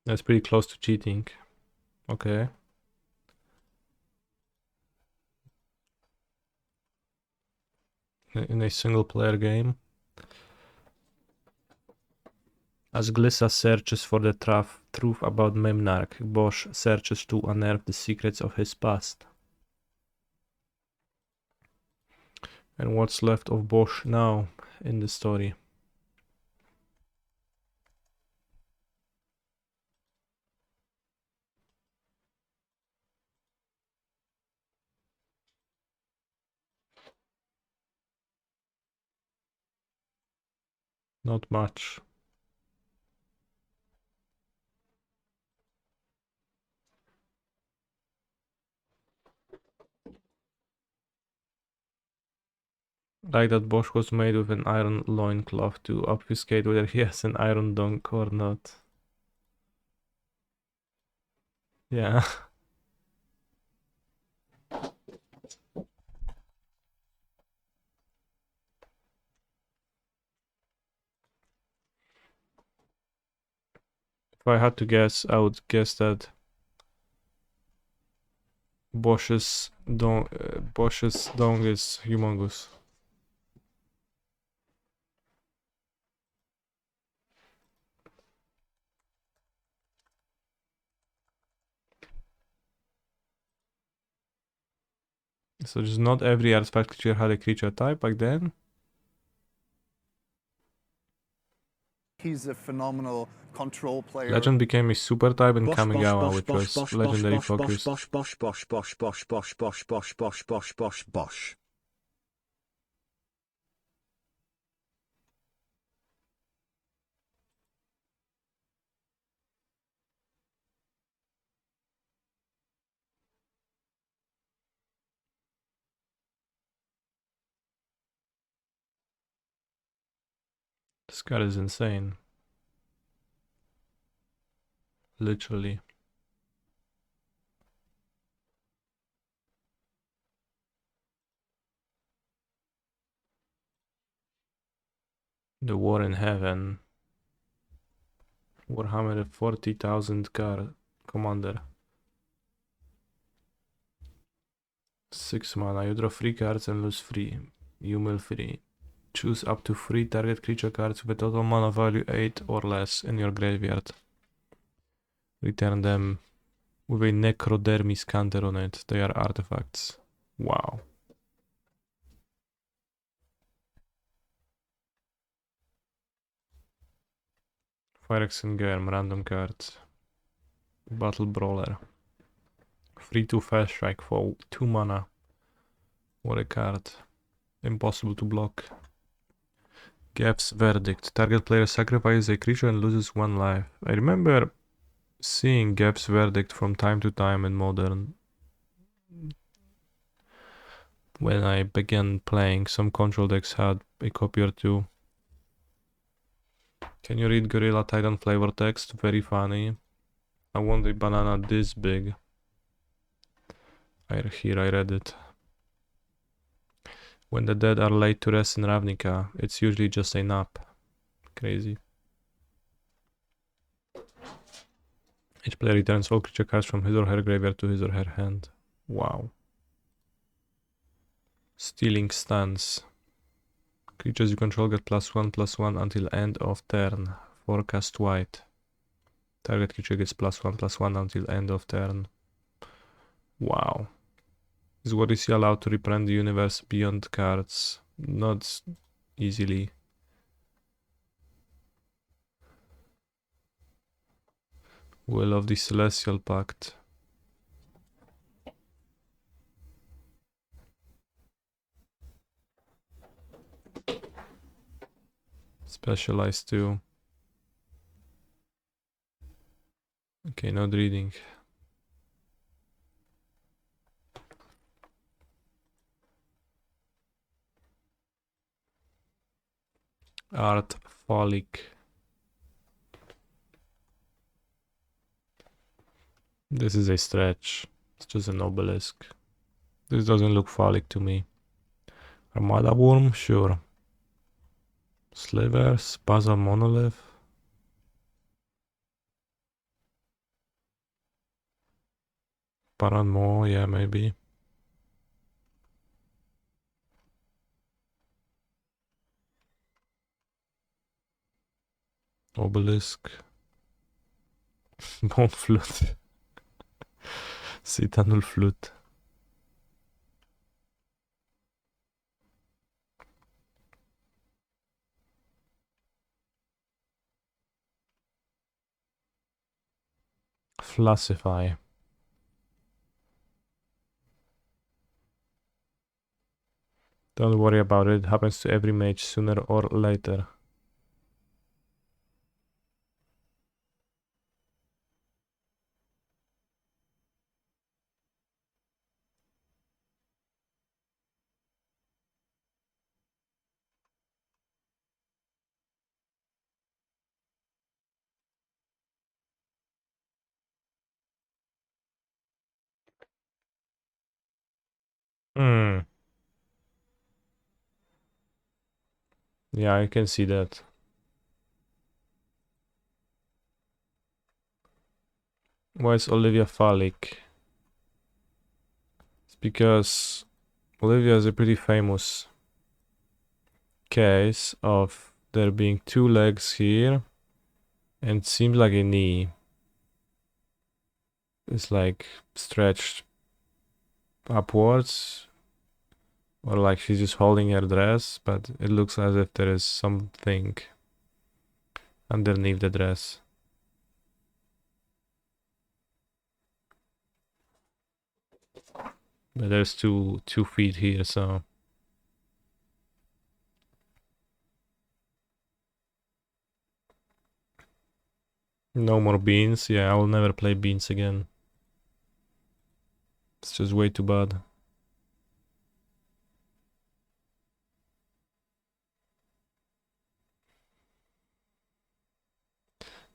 That's pretty close to cheating. Okay. In a single player game. As Glissa searches for the truth about Memnarch, Bosch searches to unearth the secrets of his past. And what's left of Bosch now in the story? Not much. Like that Bosch was made with an iron loincloth to obfuscate whether he has an iron dunk or not. Yeah. If I had to guess, I would guess that Bosch's dong is humongous. So just not every artifact creature had a creature type back then. He's a phenomenal control player. Legend became a super type in Bosh bosh Kamigawa, bosh which bosh was bosh bosh legendary bosh bosh focused. bosh bosh bosh bosh bosh bosh bosh bosh bosh bosh bosh bosh. This card is insane. Literally. The War in Heaven. Warhammer 40,000 card commander. 6 mana. You draw 3 cards and lose 3. You mill 3. Choose up to 3 target creature cards with a total mana value 8 or less in your graveyard. Return them with a Necrodermis counter on it. They are artifacts. Wow. Phyrexian random cards. Battle Brawler. 3/2 fast strike for 2 mana. What a card. Impossible to block. Gap's Verdict. Target player sacrifices a creature and loses 1 life. I remember seeing Gap's Verdict from time to time in Modern. When I began playing, some control decks had a copy or 2. Can you read Gorilla Titan flavor text? Very funny. I want a banana this big. Here I read it. When the dead are laid to rest in Ravnica, it's usually just a nap. Crazy. Each player returns all creature cards from his or her graveyard to his or her hand. Wow. Stealing Stance. Creatures you control get +1/+1 until end of turn. Forecast white. Target creature gets +1/+1 until end of turn. Wow. Is what is he allowed to reprint the universe beyond cards? Not easily. Will of the Celestial Pact. Specialized too. Okay, not reading. Art Folic. This is a stretch. It's just an obelisk. This doesn't look phallic to me. Armada Worm? Sure. Slivers? Puzzle Monolith? Paranmo? Yeah, maybe. Obelisk. Bone Flute. Citanul Flute. Flassify. Don't worry about it. It happens to every mage sooner or later. Hmm. Yeah, I can see that. Why is Olivia phallic? It's because Olivia is a pretty famous case of there being two legs here, and it seems like a knee is like stretched upwards, or like she's just holding her dress, but it looks as if there is something underneath the dress. But there's two feet here, so no more beans. Yeah, I will never play beans again. It's just way too bad.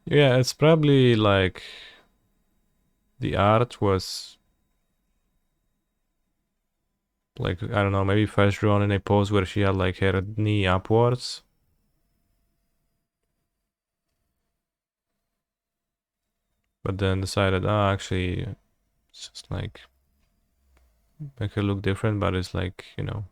Yeah, it's probably like the art was like, I don't know, maybe first drawn in a pose where she had like her knee upwards. But then decided, actually, it's just like make her look different, but it's like, you know,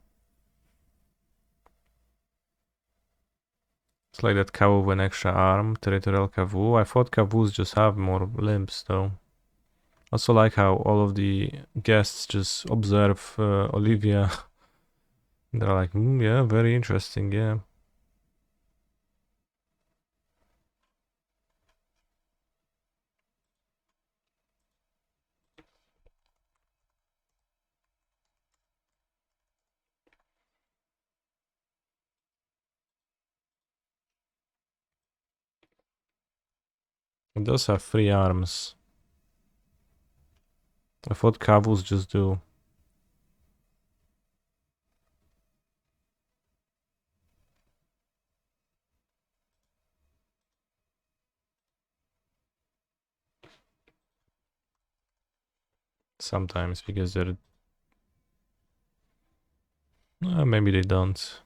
it's like that cow with an extra arm, territorial kavu. I thought kavus just have more limbs though. Also like how all of the guests just observe Olivia. They're like, yeah, very interesting, yeah. It does have 3 arms. I thought kavus just do. Sometimes, because they're... maybe they don't.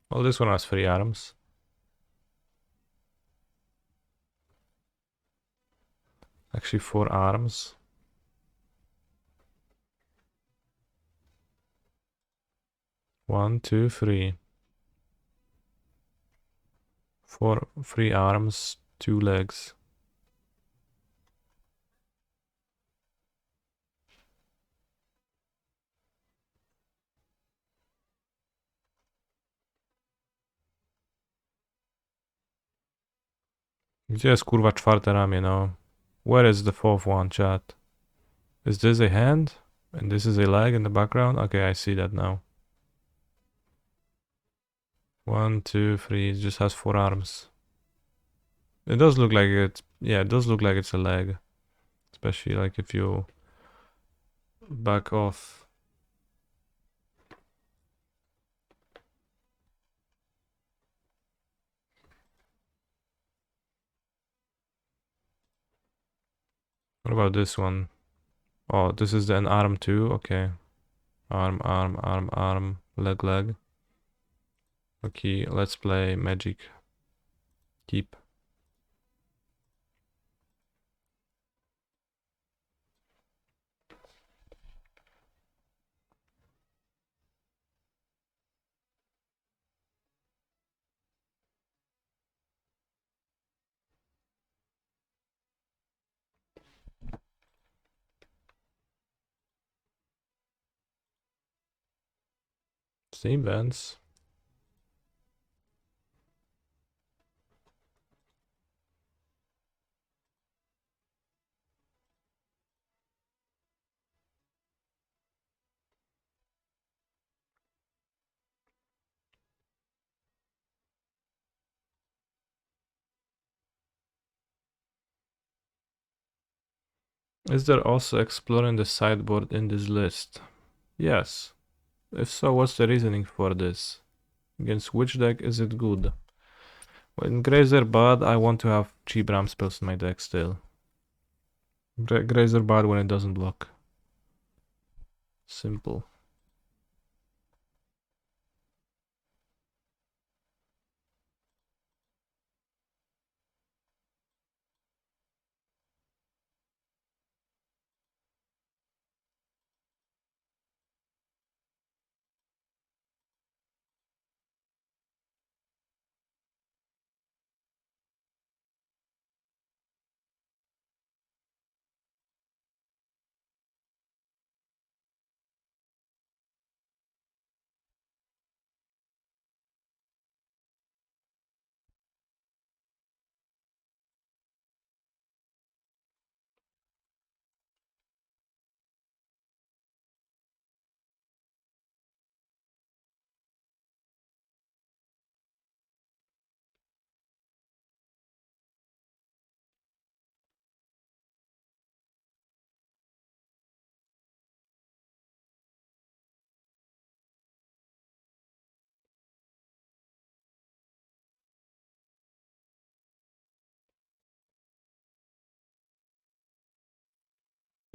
Well, this one has 3 arms. Actually, 4 arms. One, two, three. 3 arms, 2 legs. Gdzie jest kurwa 4 ramię, no? Where is the 4th one, chat? Is this a hand? And this is a leg in the background? Okay, I see that now. 1, 2, 3, it just has 4 arms. It does look like it, yeah, it does look like it's a leg. Especially like if you back off. What about this one? Oh, this is an arm too, okay. Arm, arm, arm, arm, leg, leg. Okay, let's play magic. Keep. Same bands. Is there also exploring the sideboard in this list? Yes. If so, what's the reasoning for this? Against which deck is it good? When Grazer bad, I want to have cheap ram spells in my deck still. Grazer bad when it doesn't block. Simple.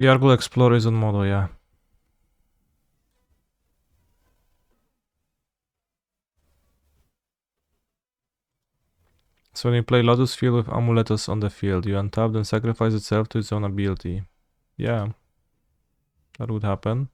Yargle Explorer is on mono, yeah. So when you play Lotus Field with Amuletos on the field, you untap and sacrifice itself to its own ability. Yeah, that would happen.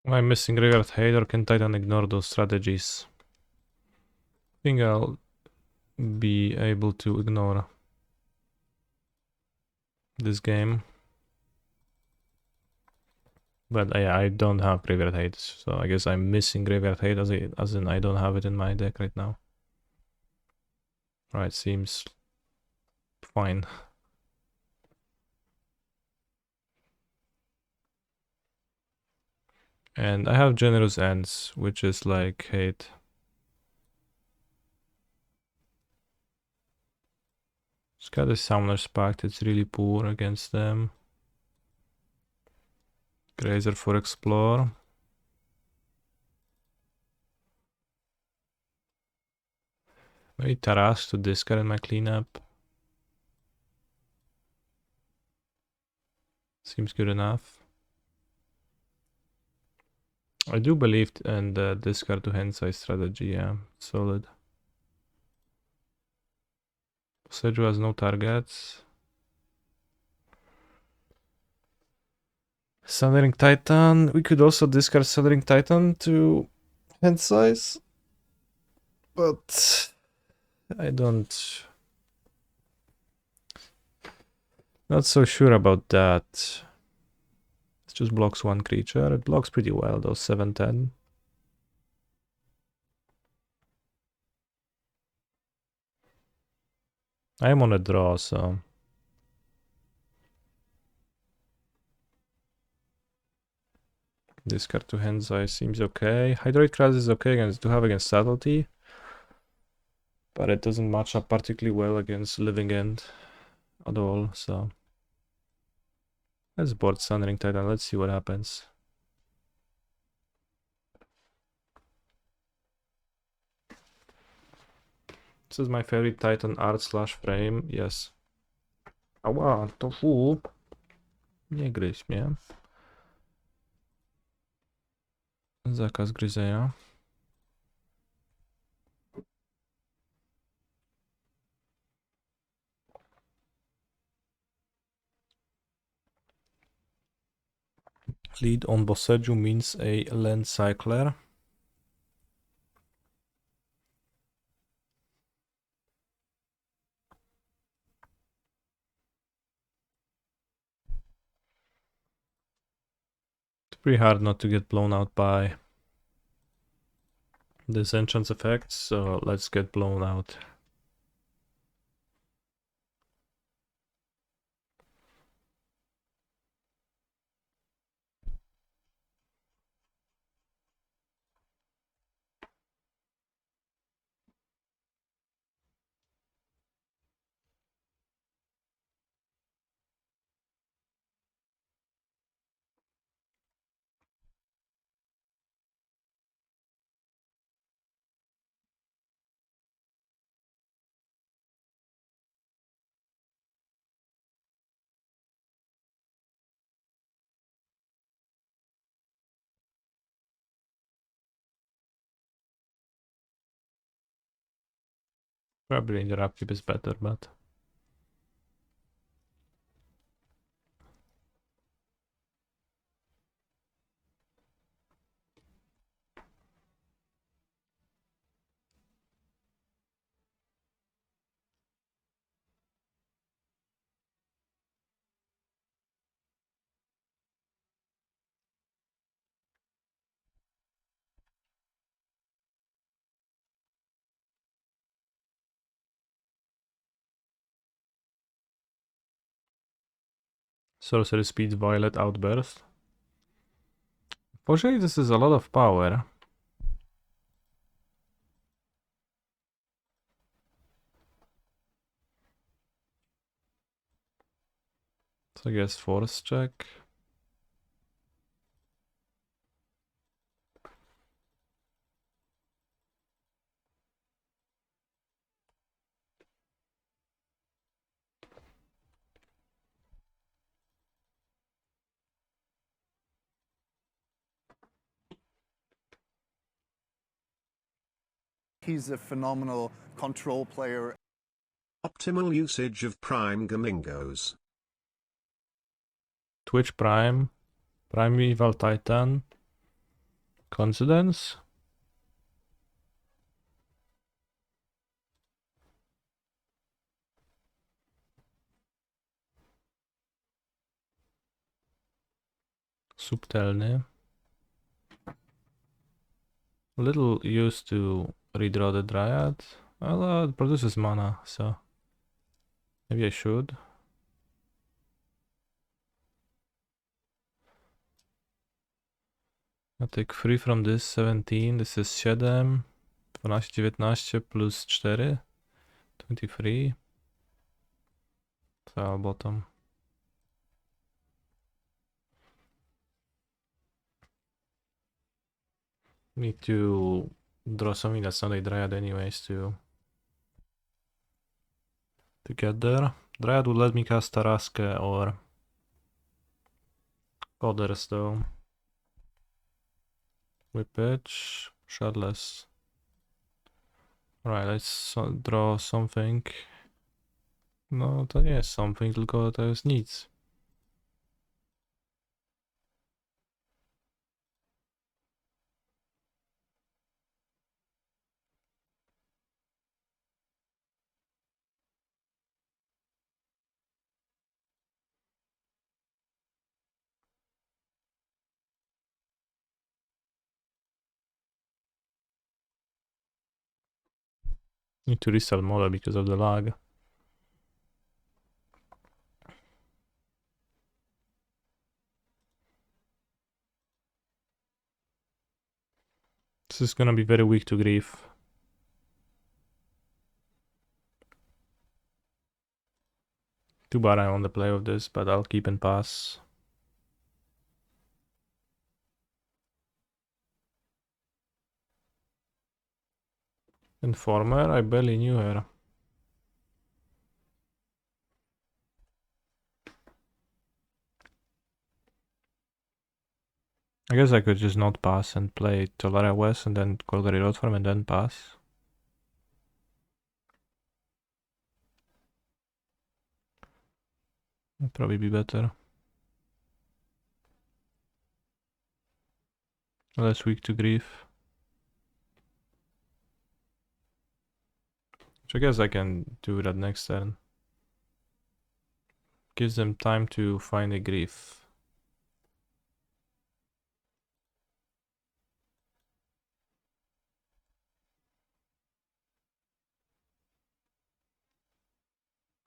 Am I missing Graveyard Hate or can Titan ignore those strategies? I think I'll be able to ignore this game. But yeah, I don't have Graveyard Hate, so I guess I'm missing Graveyard Hate as in I don't have it in my deck right now. Right, seems fine. And I have Generous Ends, which is like hate. It's got a Summoner's Pact, it's really poor against them. Grazer for Explore. Maybe Taras to discard in my cleanup. Seems good enough. I do believe in the discard to hand size strategy, yeah, solid. Seju has no targets. Sundering Titan. We could also discard Sundering Titan to hand size. But I don't... Not so sure about that. It just blocks one creature. It blocks pretty well though, 7-10. I'm on a draw, so... Discard to hand size seems okay. Hydroid Krass is okay to have against Subtlety. But it doesn't match up particularly well against Living End at all, so... Let's board Sundering Titan, let's see what happens. This is my favorite Titan art slash frame, yes. Ała, tofu! Nie gryź mnie. Zakaz gryzenia. Lead on Boseju means a land cycler. It's pretty hard not to get blown out by this enchant's effect, so let's get blown out. Probably the upkeep is better, but... Sorcery speed Violet Outburst. Unfortunately, this is a lot of power. So I guess force check. He's a phenomenal control player. Optimal usage of Prime Gamingos. Twitch Prime. Primeval Titan. Coincidence? Subtelny. A little used to redraw the Dryad. Well, it produces mana, so maybe I should. I take 3 from this, 17, this is 7, 12, 19 plus 4, 23. So bottom. Need to draw something that's not a Dryad anyways to get there. Dryad would let me cast Taraske or others though. Whippage, Shardless. Right, let's draw something. No, to nie jest something, tylko to jest nic. Need to restart model because of the lag. This is gonna be very weak to grief. Too bad I want to play with this, but I'll keep and pass. Informer, I barely knew her. I guess I could just not pass and play Tolaria West and then Golgari Road Farm and then pass. That'd probably be better. Less weak to grief. Which I guess I can do that next turn. Gives them time to find a grief.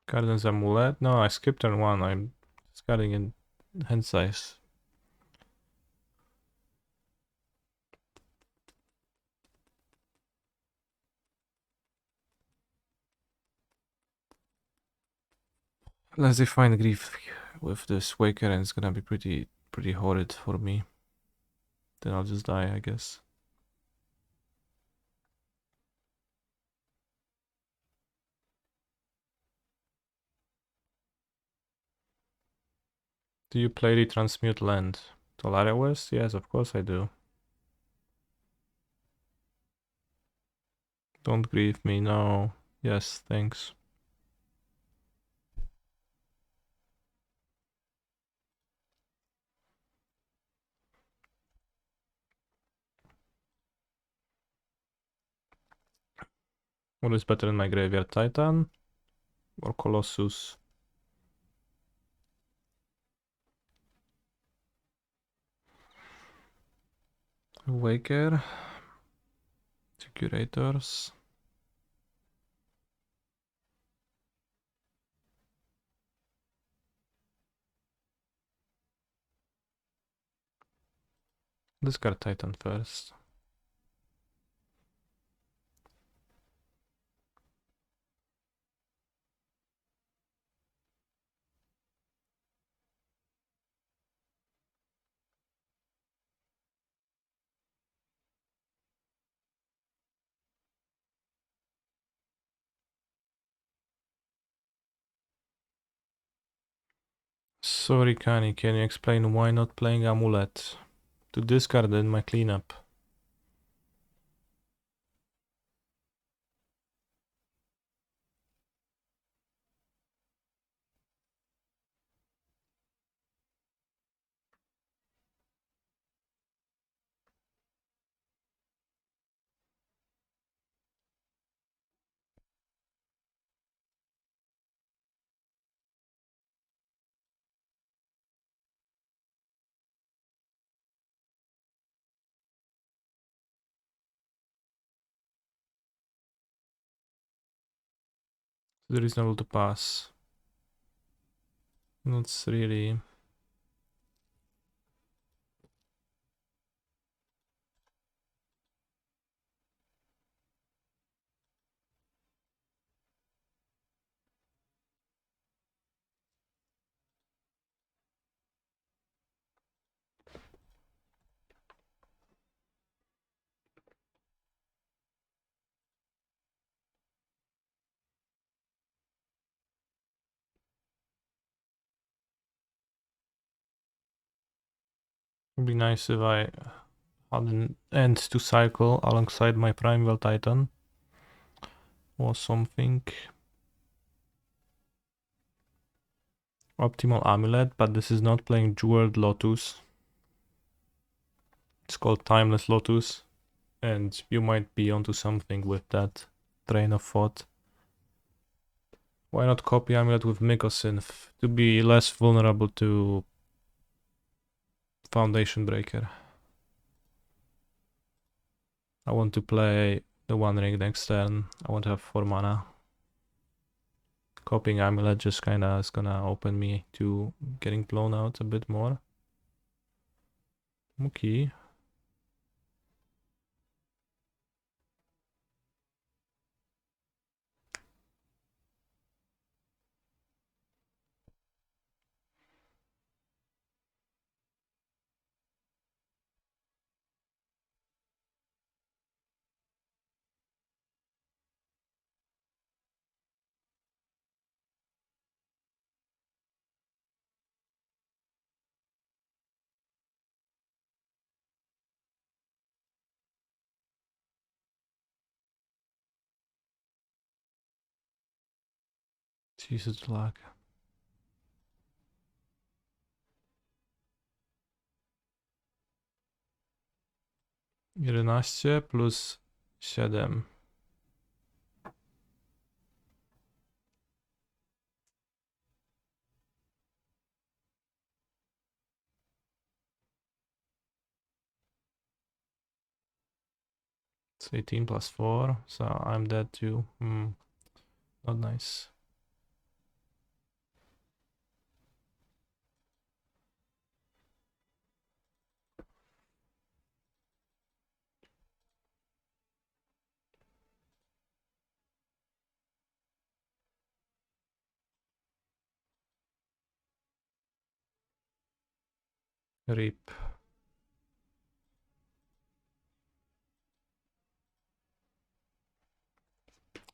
Garden's Amulet? No, I skipped turn 1. I'm discarding in hand size. Unless they find grief with this Waker, and it's gonna be pretty horrid for me. Then I'll just die, I guess. Do you play the Transmute Land? Tolaria West? Yes, of course I do. Don't grieve me, no. Yes, thanks. What is better in my graveyard, Titan or Colossus? Waker, Curators. Discard Titan first. Sorry, Kani, can you explain why not playing Amulet? To discard in my cleanup. It's reasonable to pass. Not really. Would be nice if I had an end to cycle alongside my Primeval Titan or something. Optimal Amulet, but this is not playing Jeweled Lotus. It's called Timeless Lotus, and you might be onto something with that train of thought. Why not copy Amulet with Mycosynth to be less vulnerable to Foundation Breaker? I want to play the One Ring next turn. I want to have 4 mana. Copying Amulet just kinda is gonna open me to getting blown out a bit more. Okay. Jesus luck. 11 plus 7. It's 18 plus 4, so I'm dead too. Not nice. Rip.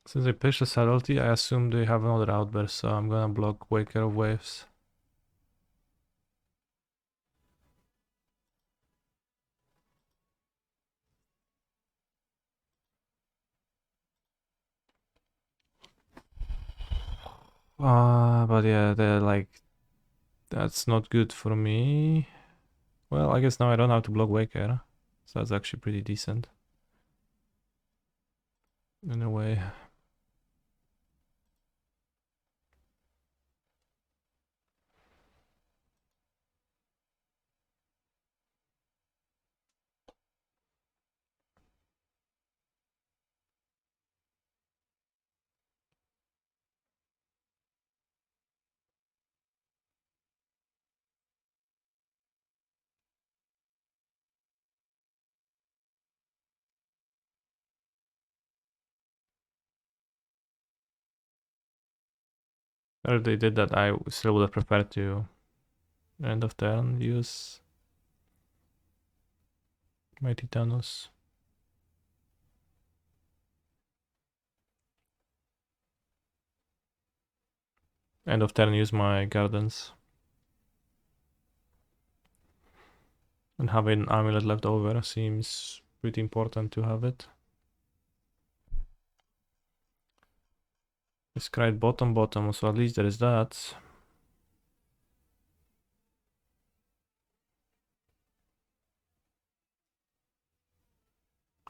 Since I pitched a subtlety, I assume they have another outburst, so I'm gonna block Waker of Waves. But yeah, they're like, that's not good for me. Well, I guess now I don't have to block Waker, so that's actually pretty decent. In a way. Or if they did that, I still would have preferred to end of turn use my Titanos. End of turn use my Gardens. And having Amulet left over seems pretty important to have it. It's cried bottom, so at least there is that.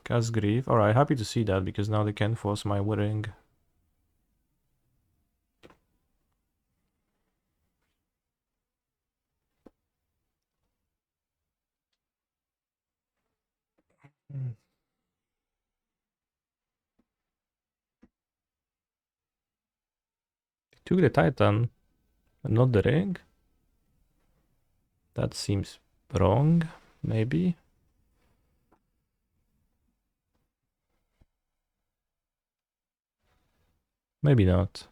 Cast Grief. Alright, happy to see that because now they can force my Whirring. Took the Titan, and not the ring? That seems wrong, maybe? Maybe not.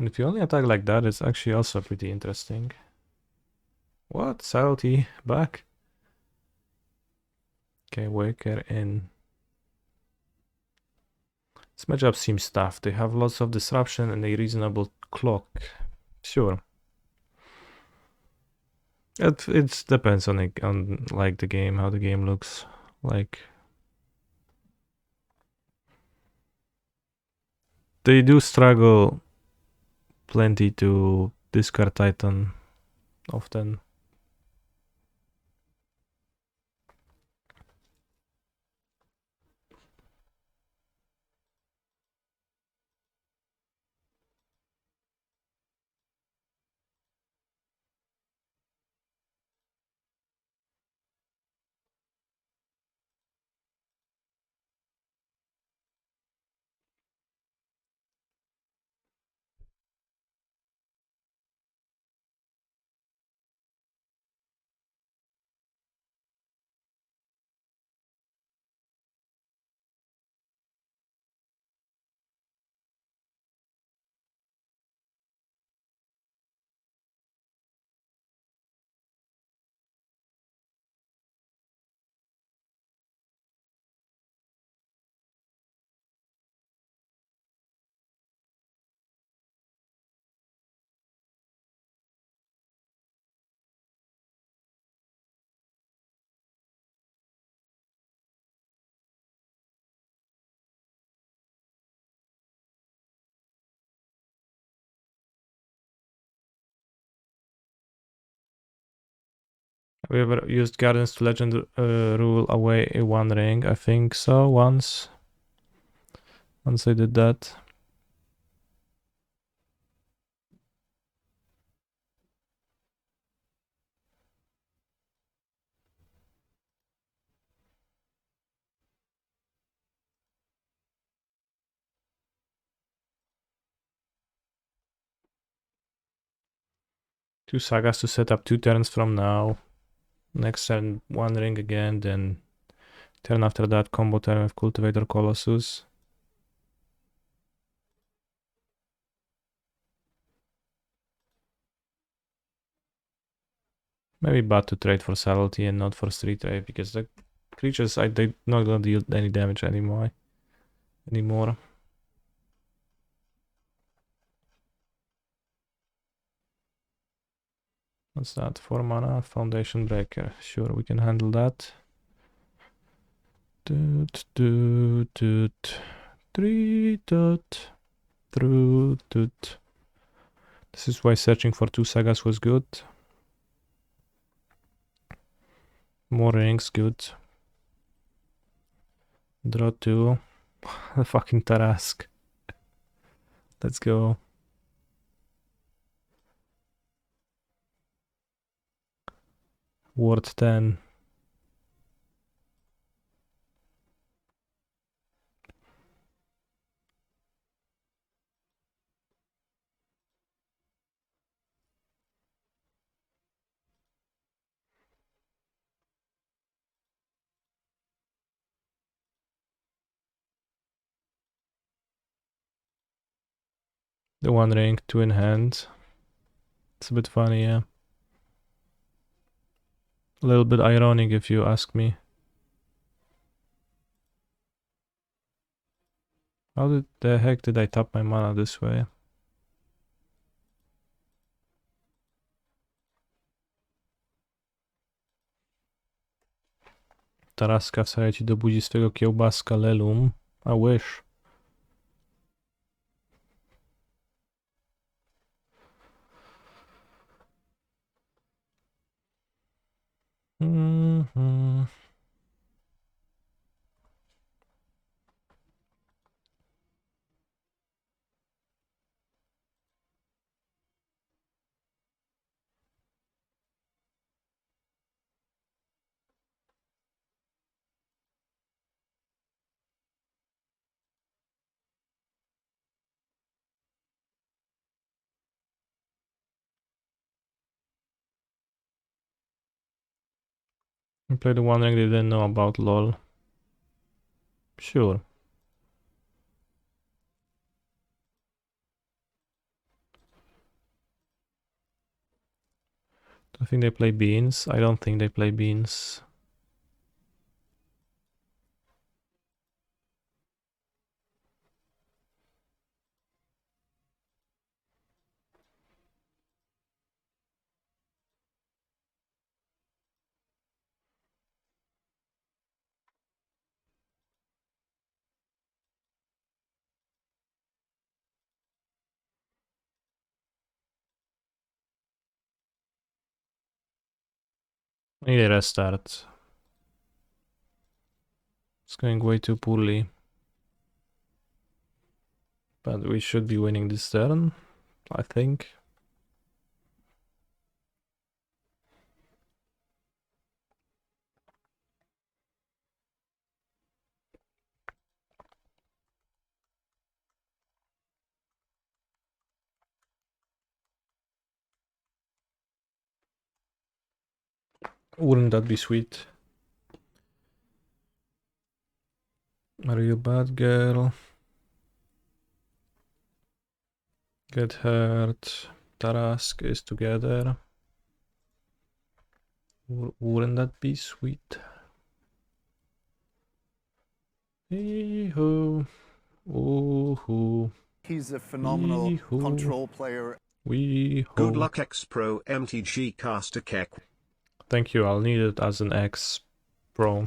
And if you only attack like that, it's actually also pretty interesting. What? Subtlety back? Okay, Waker in. This matchup seems tough. They have lots of disruption and a reasonable clock. Sure. It depends on like the game, how the game looks like. They do struggle plenty to discard Titan often. Have we ever used Gardens to Legend rule away a one ring? I think so, once. Once I did that. Two Sagas to set up 2 turns from now. Next turn, one ring again, then turn after that, combo turn with Cultivator Colossus. Maybe bad to trade for Subtlety and not for Street Trade, because the creatures, they're not gonna deal any damage anymore. What's that? 4 mana, Foundation Breaker. Sure, we can handle that. Doot, doot, doot. 3 dot. Through doot. This is why searching for 2 sagas was good. More rings, good. Draw 2. Fucking Tarask. Let's go. Ward 10. The 1 ring, 2 in hand. It's a bit funny, yeah. A little bit ironic if you ask me. How the heck did I tap my mana this way? Taraska wcale ci dobudzi swego kiełbaska lelum. I wish. I played the 1 ring they didn't know about, lol. Sure. I think they play beans. I don't think they play beans. I need a restart. It's going way too poorly. But we should be winning this turn, I think. Wouldn't that be sweet? Are you a bad girl? Get hurt. Tarask is together. Wouldn't that be sweet? Hee-hoo. Ooh-hoo. He's a phenomenal Yee-hoo. control player. Good Wee-hoo. luck X-Pro MTG Caster Keck. Thank you, I'll need it as an X Pro.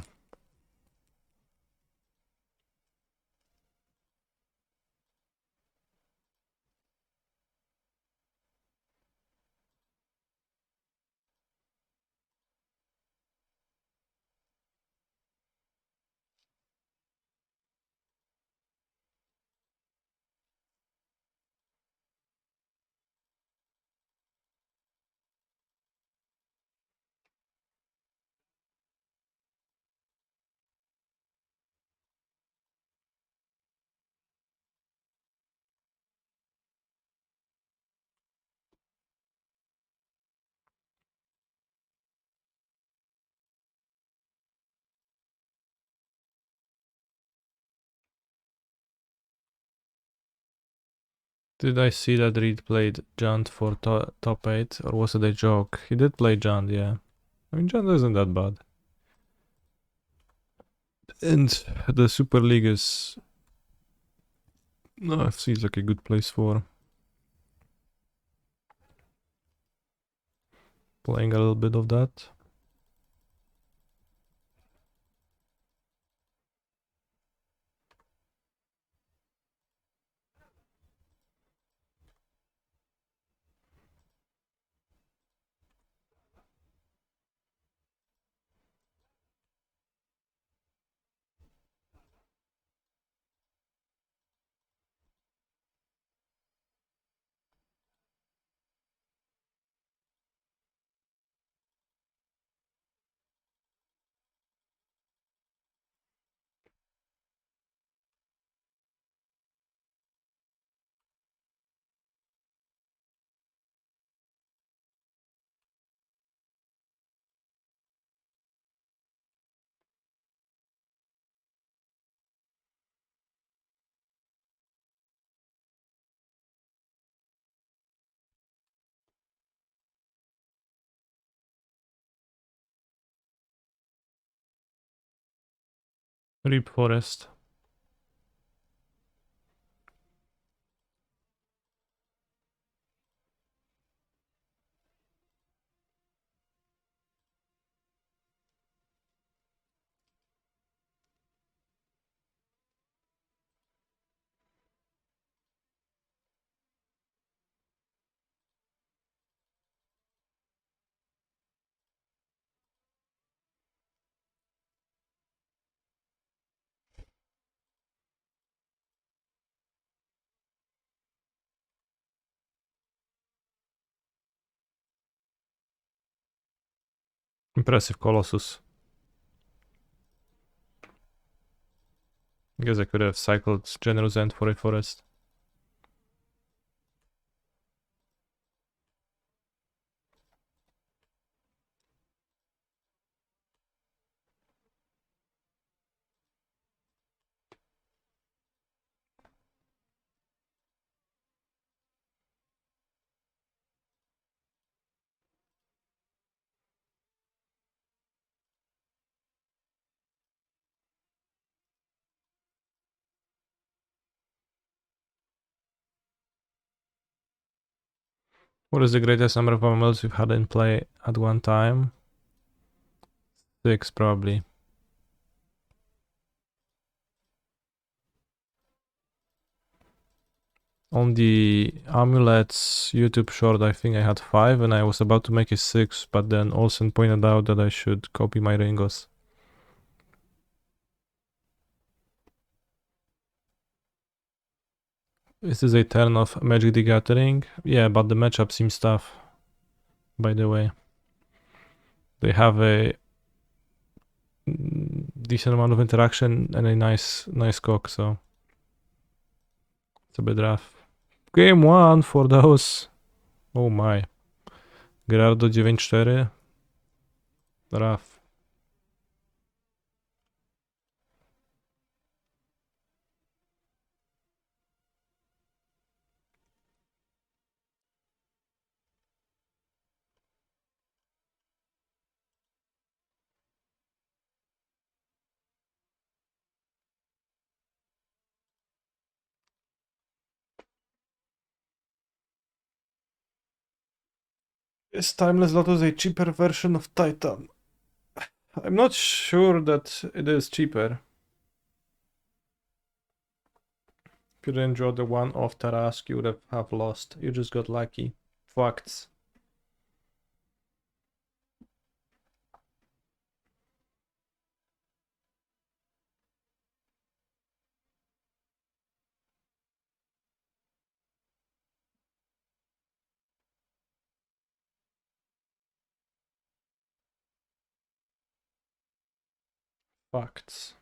Did I see that Reed played Jund for top 8, or was it a joke? He did play Jund, yeah. I mean, Jund isn't that bad. And the Super League is... No, it seems like a good place for playing a little bit of that. Rip Forest. Impressive Colossus. Guess I could have cycled Generous End for a forest. What is the greatest number of amulets you've had in play at one time? 6 probably. On the Amulets YouTube short, I think I had 5 and I was about to make a 6, but then Olsen pointed out that I should copy my Ringos. This is a turn of Magic the Gathering. Yeah, but the matchup seems tough, by the way. They have a decent amount of interaction and a nice cock, so it's a bit rough. Game 1 for those. Oh my. Gerardo 9-4. Rough. Is Timeless Lotus a cheaper version of Titan? I'm not sure that it is cheaper. If you didn't draw the one off Tarask, you would have lost. You just got lucky. Facts. Facts.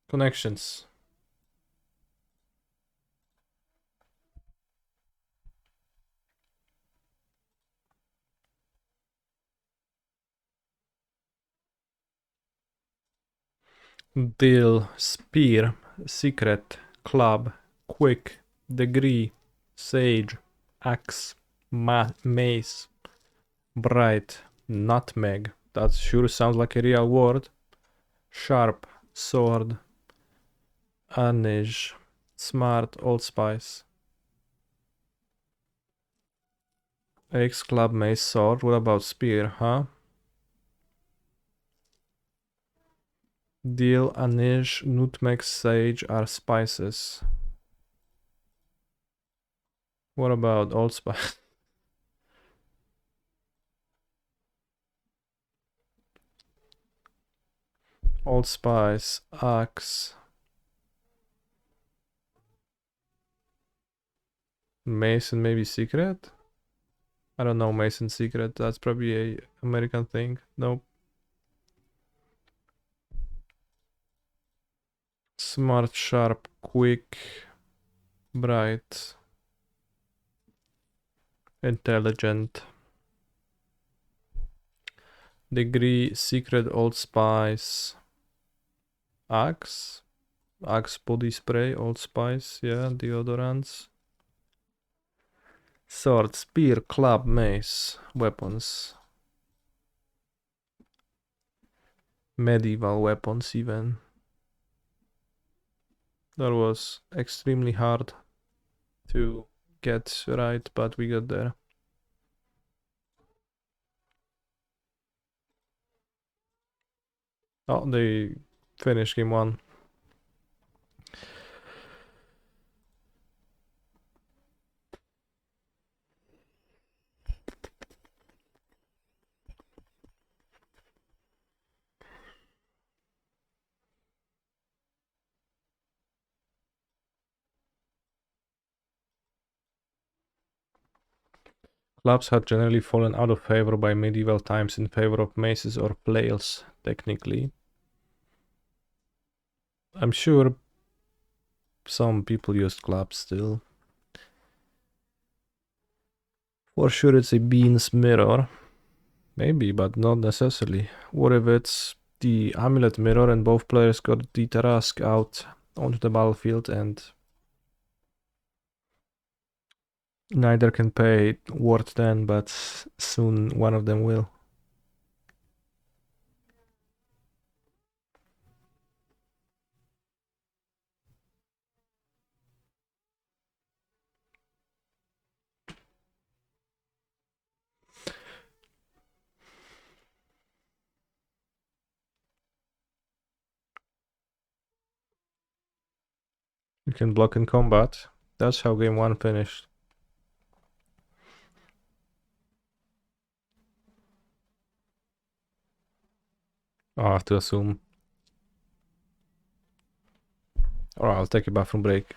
Connections. Deal, Spear, Secret, Club, Quick, Degree, Sage, Axe, Mace, Bright, Nutmeg. That sure sounds like a real word. Sharp, Sword, Anij, Smart, Allspice. Axe, Club, Mace, Sword. What about Spear, huh? Deal, Anij, Nutmeg, Sage are spices. What about Allspice? Allspice, Axe, Mason, maybe Secret? I don't know Mason Secret. That's probably a American thing. Nope. Smart, Sharp, Quick, Bright, Intelligent. Degree, Secret, Old Spice, Axe. Axe body spray, Old Spice, yeah, deodorants. Sword, spear, club, mace, weapons. Medieval weapons even. That was extremely hard to get right, but we got there. Oh, they finished game 1. Clubs had generally fallen out of favor by medieval times in favor of maces or flails, technically. I'm sure some people used clubs still. For sure it's a bean's mirror. Maybe, but not necessarily. What if it's the amulet mirror and both players got the Tarask out onto the battlefield and neither can pay ward then, but soon one of them will. You can block in combat. That's how game 1 finished. I have to assume. Alright, I'll take a bathroom break.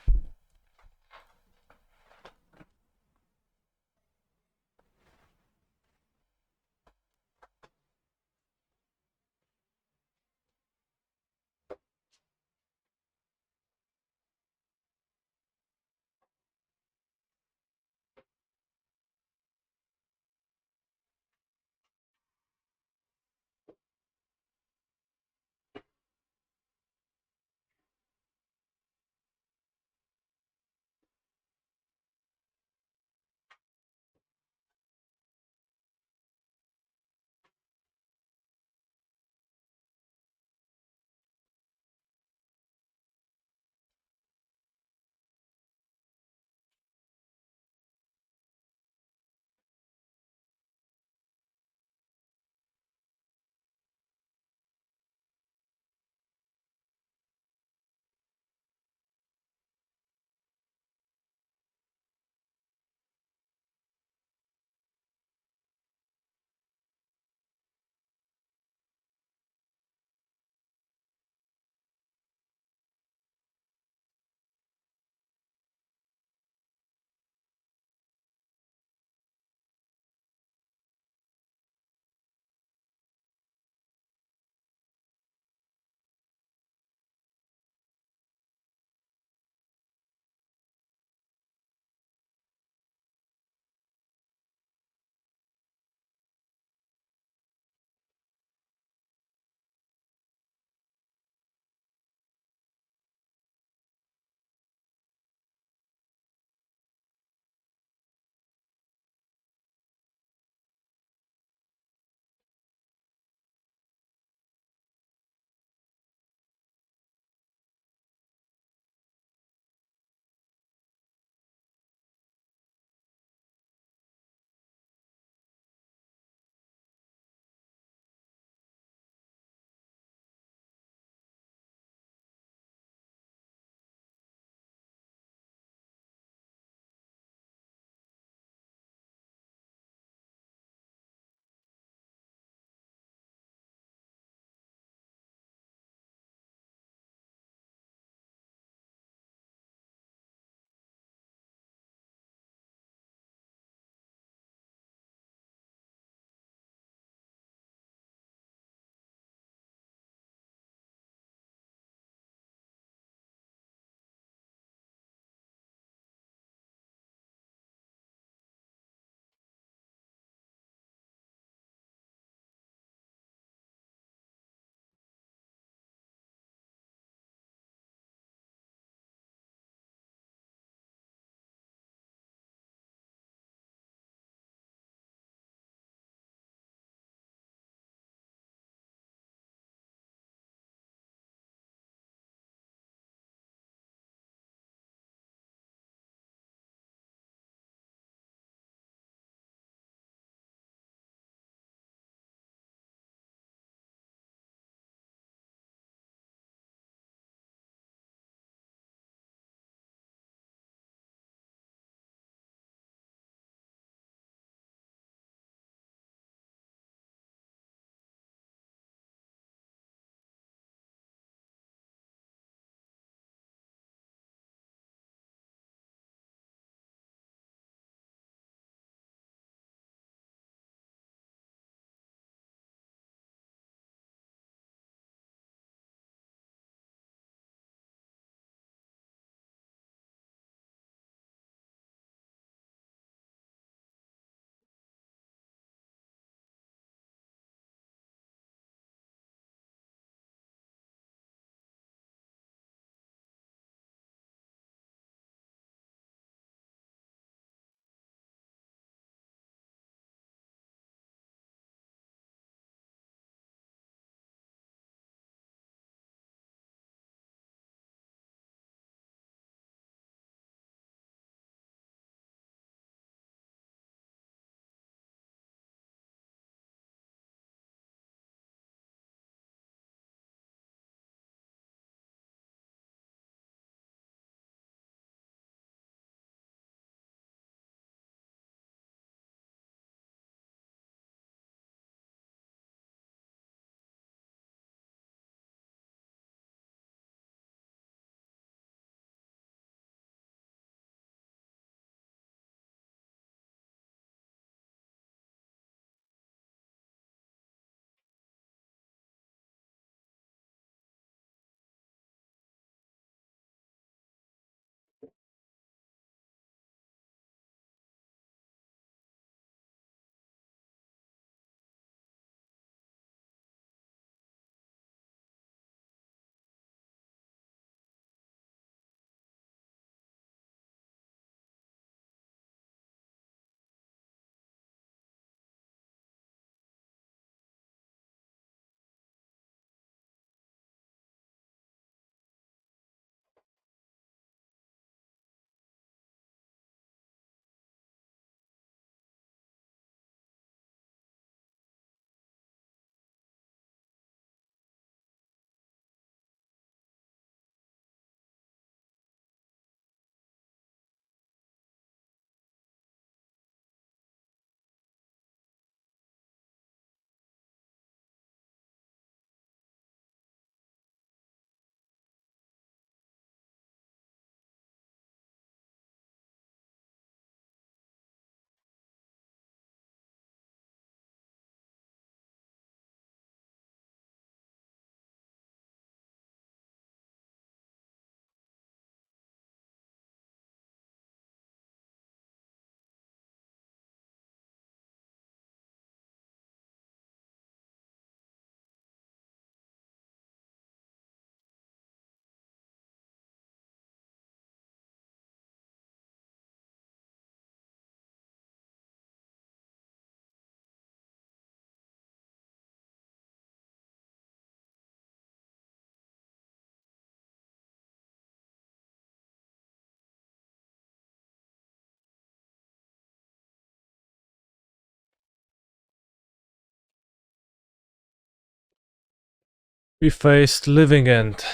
We faced Living End,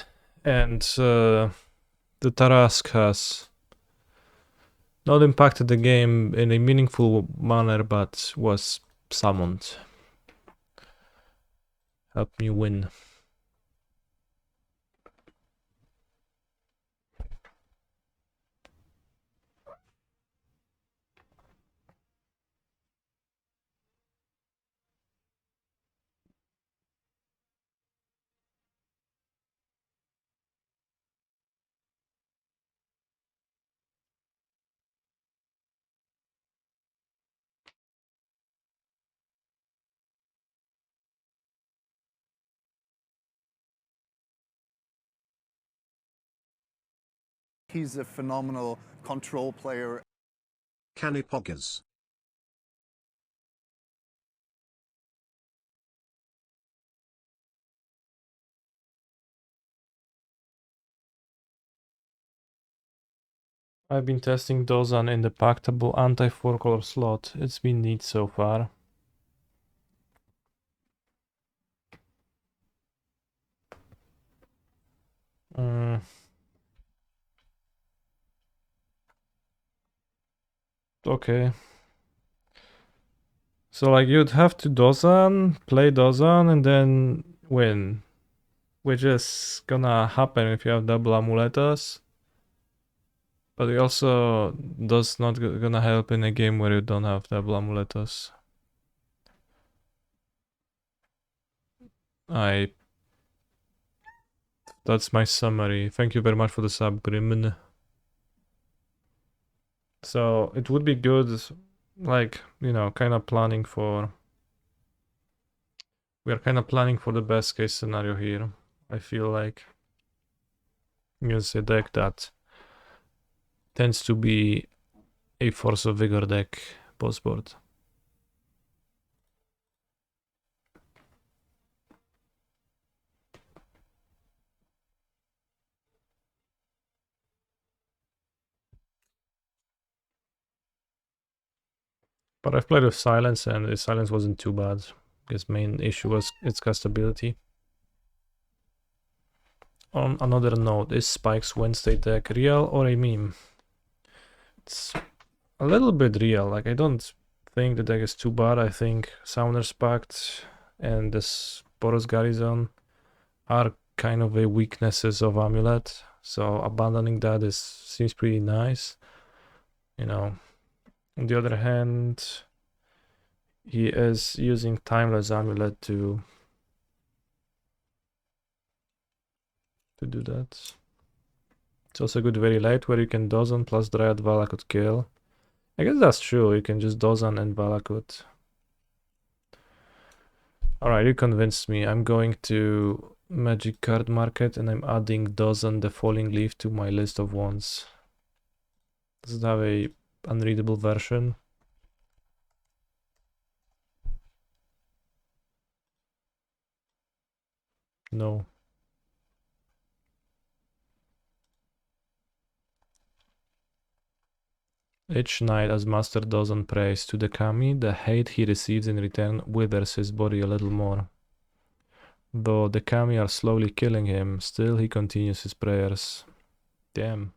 and the Tarask has not impacted the game in a meaningful manner, but was summoned. Help me win. He's a phenomenal control player. Canipoggers. I've been testing Dozan in the pactable anti-4 color slot. It's been neat so far. Okay. So like you'd have to Dozan, play Dozan, and then win. Which is gonna happen if you have double Amuletas. But it also does not gonna help in a game where you don't have double Amuletas. That's my summary. Thank you very much for the sub, Grimmen. So it would be good, like, you know, kind of planning for... We are kind of planning for the best case scenario here. I feel like it's a deck that tends to be a Force of Vigor deck post-board. But I've played with Silence, and the Silence wasn't too bad. His main issue was its castability. On another note, is Spike's Wednesday deck real or a meme? It's a little bit real. Like, I don't think the deck is too bad. I think Summoner's Pact and this Boros Garrison are kind of the weaknesses of Amulet. So abandoning that seems pretty nice. You know, on the other hand, he is using Timeless Amulet to do that. It's also good very late where you can Dozan plus Dryad Valakut kill. I guess that's true, you can just Dozan and Valakut. Alright, you convinced me. I'm going to Magic Card Market and I'm adding Dozan the Falling Leaf to my list of wands. Does it have a unreadable version? No. Each night as Master Dozan prays to the Kami, the hate he receives in return withers his body a little more. Though the Kami are slowly killing him, still he continues his prayers. Damn.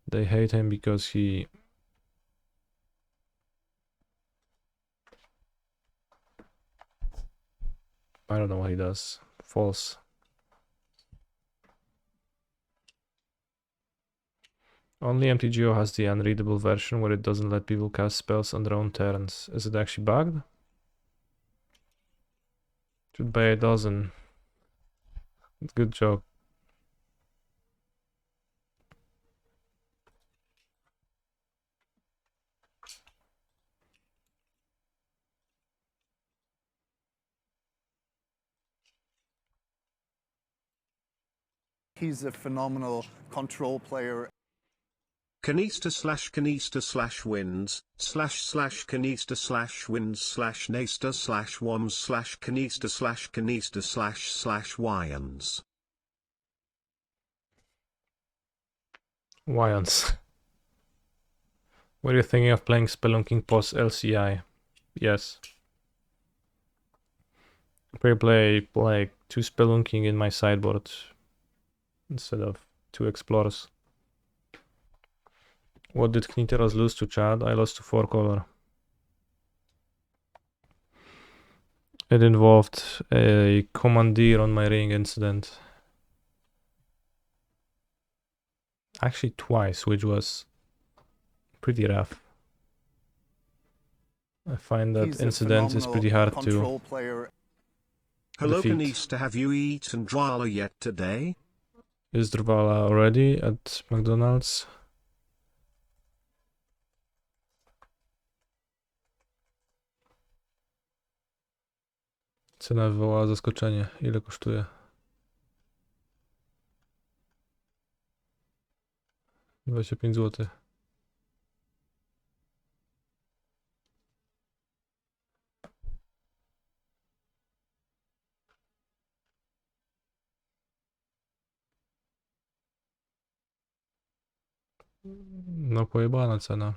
They hate him because he... I don't know what he does. False. Only MTGO has the unreadable version where it doesn't let people cast spells on their own turns. Is it actually bugged? Should buy a dozen. Good job. He's a phenomenal control player. Canista/Canista/wins/Canista/wams/Canista/Canista/Wyans. Wyans. Were you thinking of playing Spelunking post LCI? Yes. play like 2 Spelunking in my sideboard instead of 2 Explorers. What did Kniteros lose to, Chad? I lost to 4 color. It involved a commandeer on my ring incident. Actually twice, which was pretty rough. I find that He's a incident is pretty hard to control player. Hello, defeat. Kanista, have you eaten Drala yet today? Is Drvala already at McDonald's? Cena wywołała zaskoczenie. Ile kosztuje? 25 zł. No pojebana cena.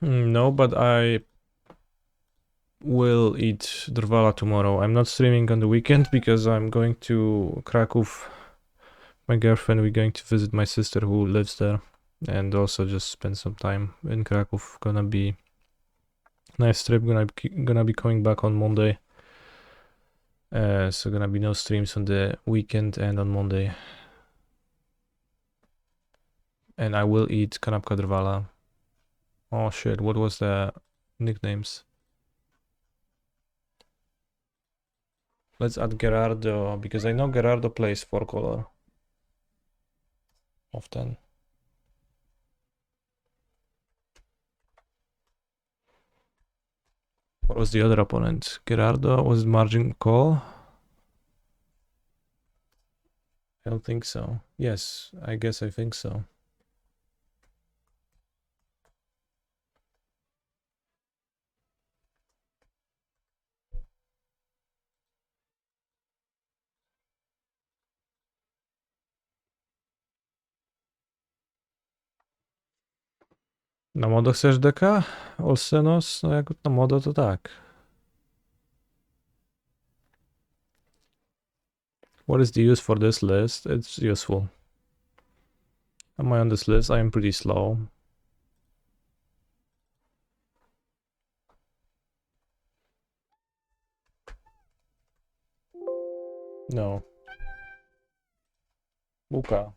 No, but I will eat Drvala tomorrow. I'm not streaming on the weekend because I'm going to Kraków. My girlfriend, we're going to visit my sister who lives there and also just spend some time in Kraków. Gonna be nice trip. Gonna be coming back on Monday. So gonna be no streams on the weekend and on Monday. And I will eat kanapka Drvala. Oh shit, what was the nicknames? Let's add Gerardo, because I know Gerardo plays 4 color often. What was the other opponent? Gerardo, was it margin call? I don't think so. Yes, I guess I think so. Na modo chcesz deka? Olsenos? No jak na modo to tak. What is the use for this list? It's useful. Am I on this list? I am pretty slow. No. Buka.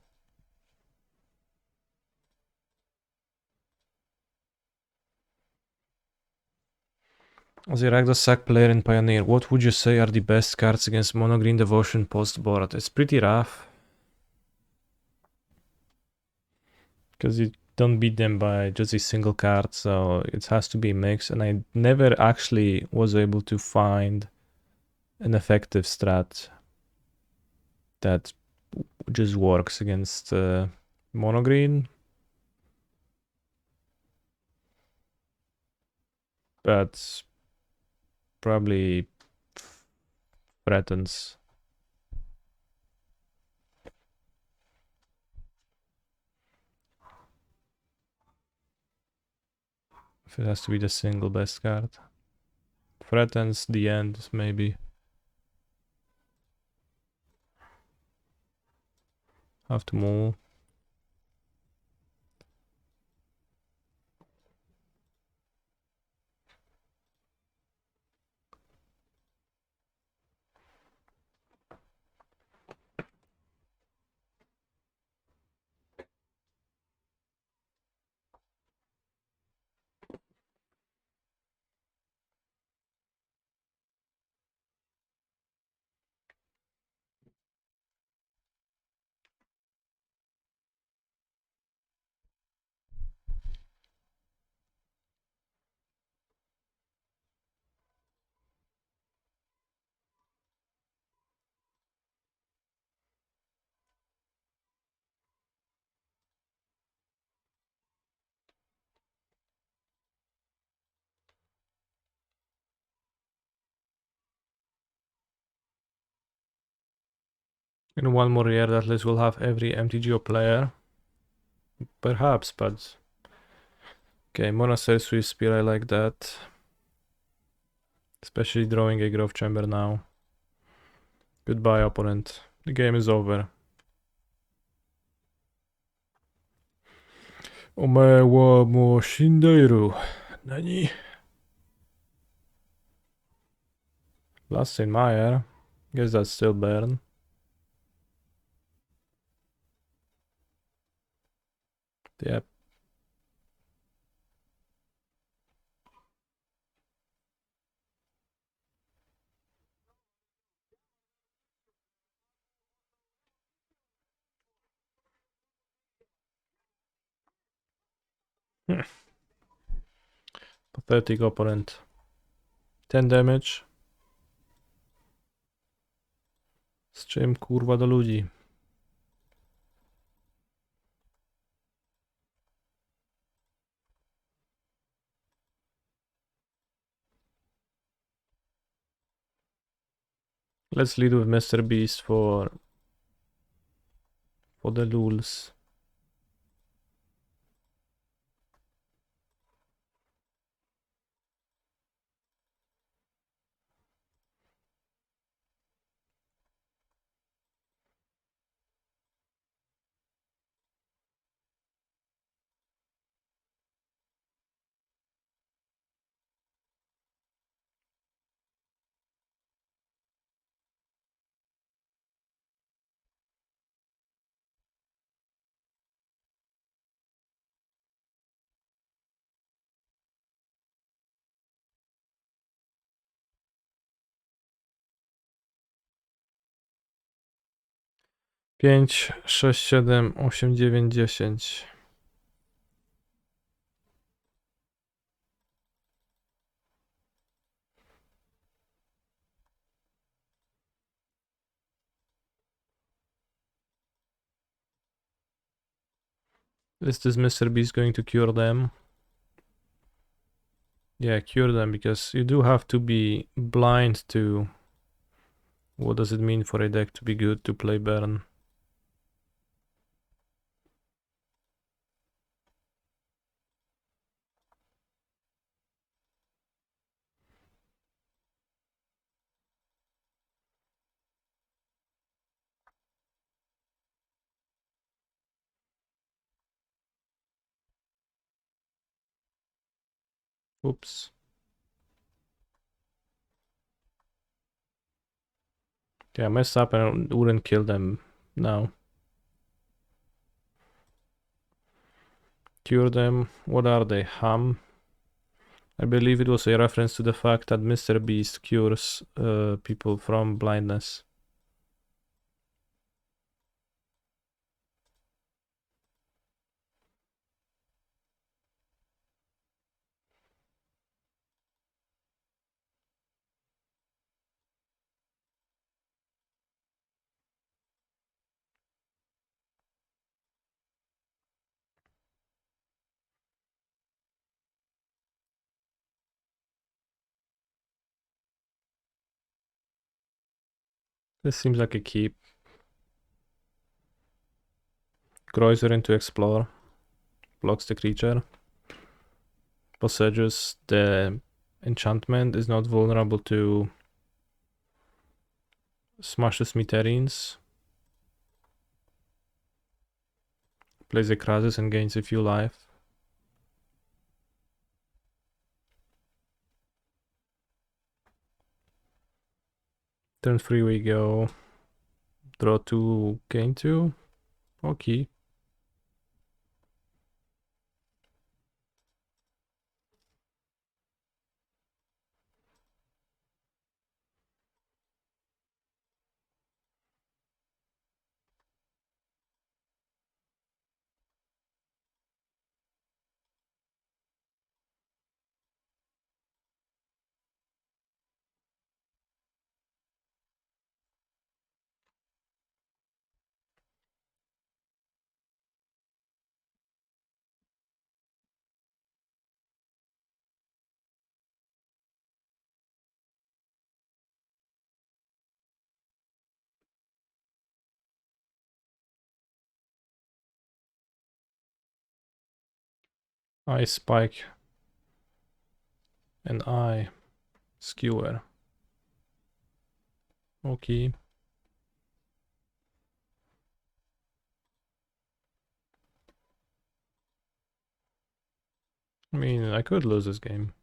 Ziragdo sack player in Pioneer. What would you say are the best cards against mono green devotion post board? It's pretty rough. Because you don't beat them by just a single card, so it has to be mixed. And I never actually was able to find an effective strat that just works against mono green. But probably threatens. If it has to be the single best card. Threatens the end, maybe. Have to move. In one more year, that list will have every MTGO player. Perhaps, but Okay, Monastery Swift Spear, I like that. Especially drawing a Growth Chamber now. Goodbye, opponent. The game is over. Omae wa mo shindeiru. Nani? Last in Meyer. Guess that's still Baron. Yep. Pathetic opponent. 10 damage. Z czym kurwa do ludzi? Let's lead with Mr. Beast for the lulz. Pięć, 6, 7, 8, 9, 10. Is this Mr. Beast going to cure them? Yeah, cure them, because you do have to be blind to what does it mean for a deck to be good to play Baron. Oops. Yeah, I messed up and I wouldn't kill them now. Cure them. What are they? Ham? I believe it was a reference to the fact that Mr. Beast cures people from blindness. This seems like a keep. Kreuzer into explore. Blocks the creature. Passages the enchantment is not vulnerable to smash the smithereens. Plays a Krasis and gains a few life. Turn 3 we go. Draw 2, gain 2. Okay. I spike and I skewer. Okay. I mean, I could lose this game.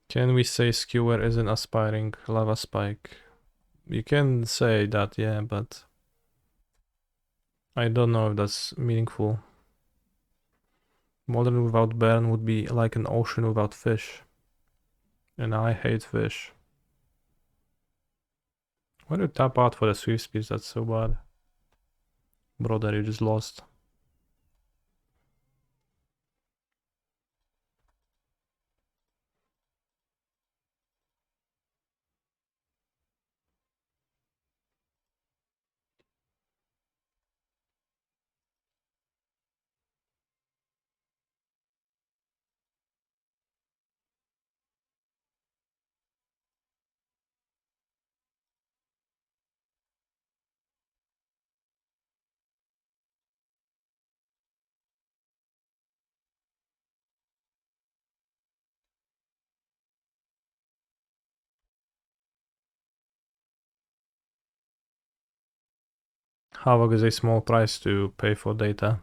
Can we say skewer is an aspiring lava spike? You can say that, yeah, but I don't know if that's meaningful. Modern without burn would be like an ocean without fish. And I hate fish. Why do you tap out for the swift speeds? That's so bad. Brother, you just lost. Havok is a small price to pay for data.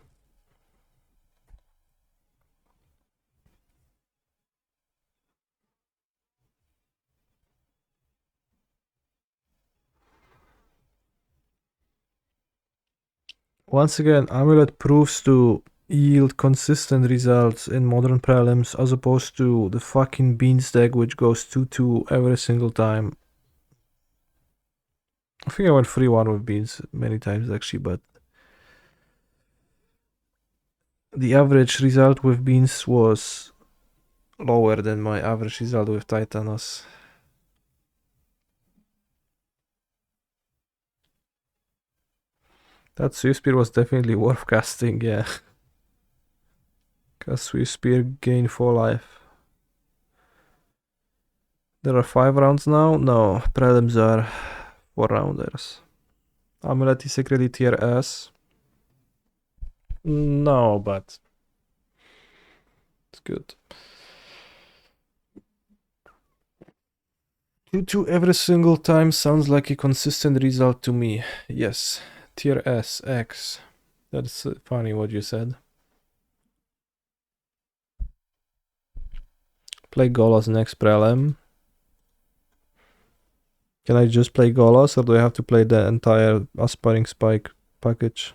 Once again, Amulet proves to yield consistent results in modern prelims as opposed to the fucking beans deck which goes 2-2 every single time. I think I went 3-1 with beans many times actually, but the average result with beans was lower than my average result with Titanos. That Swift Spear was definitely worth casting, yeah. Cause Swift Spear gain 4 life. There are 5 rounds now? No, prelims are 4 rounders. Amulet is secretly tier S. No, but it's good. 2-2 every single time sounds like a consistent result to me. Yes, tier S, X. That's funny what you said. Play Golos next prelim. Can I just play Golos or do I have to play the entire Aspiring Spike package?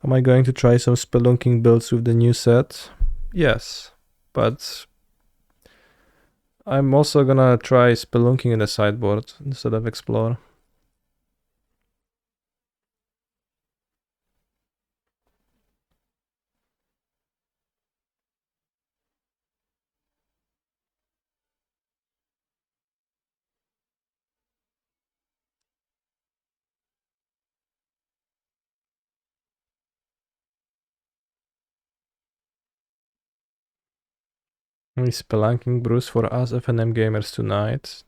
Am I going to try some spelunking builds with the new set? Yes, but I'm also gonna try spelunking in the sideboard instead of explore. Spelunking brews for us FNM gamers tonight.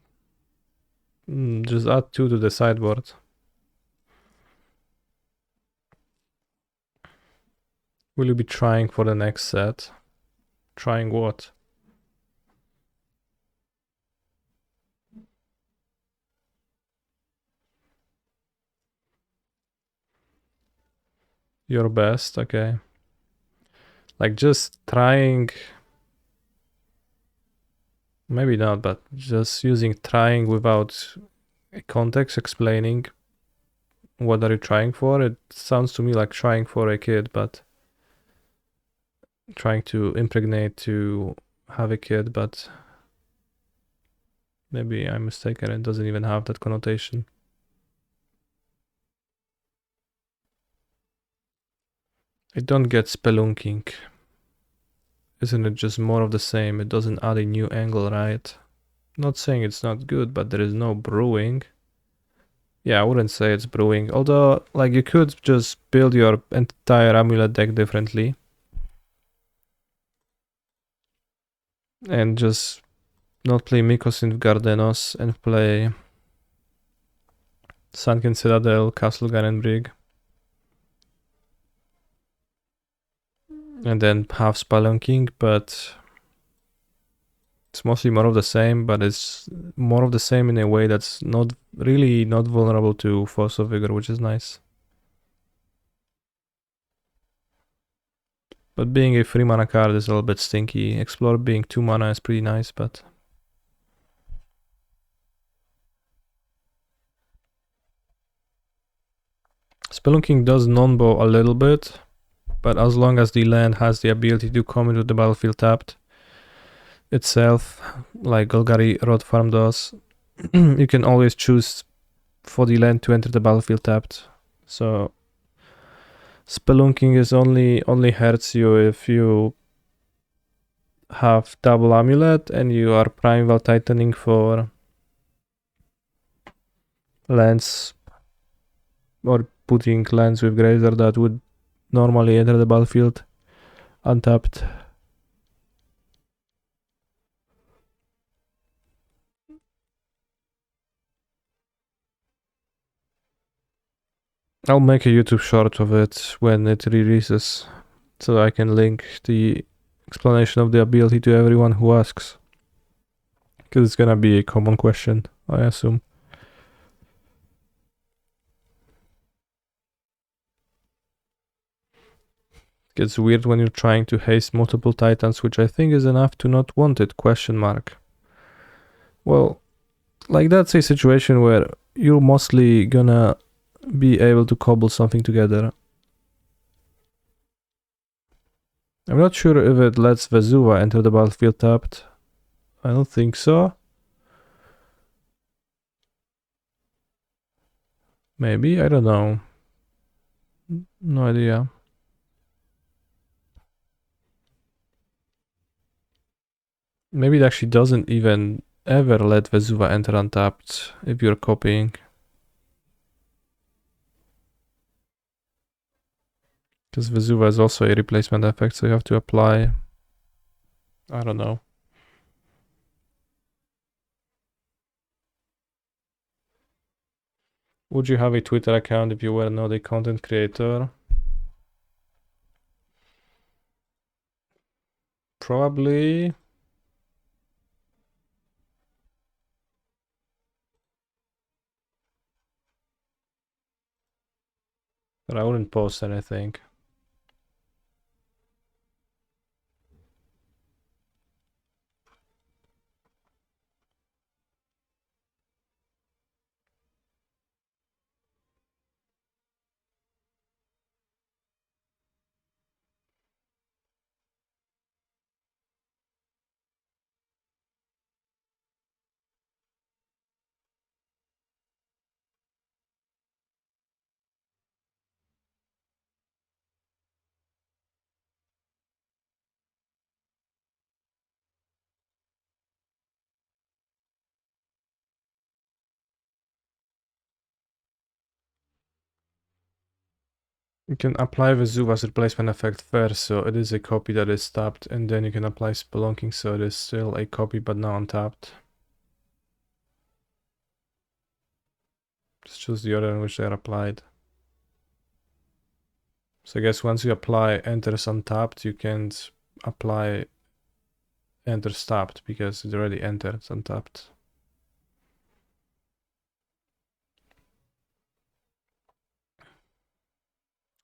Just add 2 to the sideboard. Will you be trying for the next set? Trying what? Your best, okay. Like just trying... Maybe not, but just using trying without context explaining what are you trying for. It sounds to me like trying for a kid, but trying to impregnate to have a kid, but maybe I'm mistaken. It doesn't even have that connotation. I don't get spelunking. Isn't it just more of the same? It doesn't add a new angle, right? Not saying it's not good, but there is no brewing. Yeah, I wouldn't say it's brewing. Although, like, you could just build your entire Amulet deck differently. And just, not play Myko's in Gardenos and play Sunken Citadel, Castle Garenbrig. And then have Spelunking, but it's mostly more of the same, but it's more of the same in a way that's not vulnerable to Force of Vigor, which is nice. But being a 3 mana card is a little bit stinky. Explore being 2 mana is pretty nice, but Spelunking does non-bow a little bit, but as long as the land has the ability to come into the battlefield tapped itself, like Golgari Road Farm does, you can always choose for the land to enter the battlefield tapped. So Spelunking is only hurts you if you have double Amulet and you are Primeval Titaning for lands, or putting lands with Grazer that would normally enter the battlefield untapped. I'll make a YouTube short of it when it releases, so I can link the explanation of the ability to everyone who asks. Because it's gonna be a common question, I assume. Gets weird when you're trying to haste multiple titans, which I think is enough to not want it, question mark. Well, like that's a situation where you're mostly gonna be able to cobble something together. I'm not sure if it lets Vesuva enter the battlefield tapped. I don't think so. Maybe, I don't know. No idea. Maybe it actually doesn't even ever let Vesuva enter untapped if you're copying. Because Vesuva is also a replacement effect, so you have to apply. I don't know. Would you have a Twitter account if you were not a content creator? Probably. But I wouldn't post anything. You can apply Vesuva's replacement effect first, so it is a copy that is tapped, and then you can apply Spelunking, so it is still a copy but now untapped. Just choose the order in which they are applied. So I guess once you apply enters untapped, you can't apply enters tapped because it already entered untapped.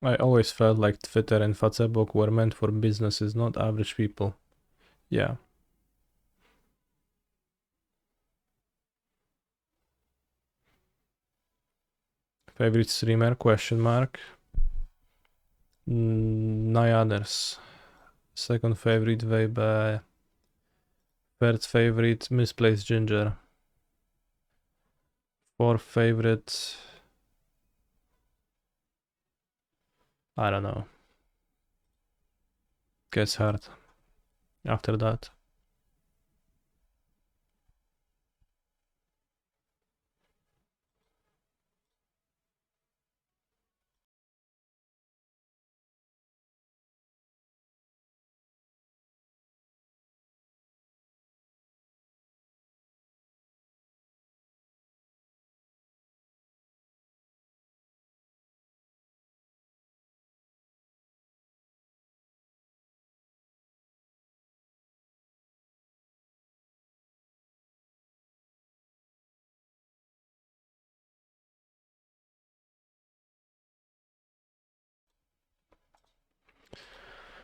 I always felt like Twitter and Facebook were meant for businesses, not average people. Yeah. Favorite streamer? Question mark. Others. Second favorite Weibe. Third favorite Misplaced Ginger. Fourth favorite, I don't know. Gets hard after that.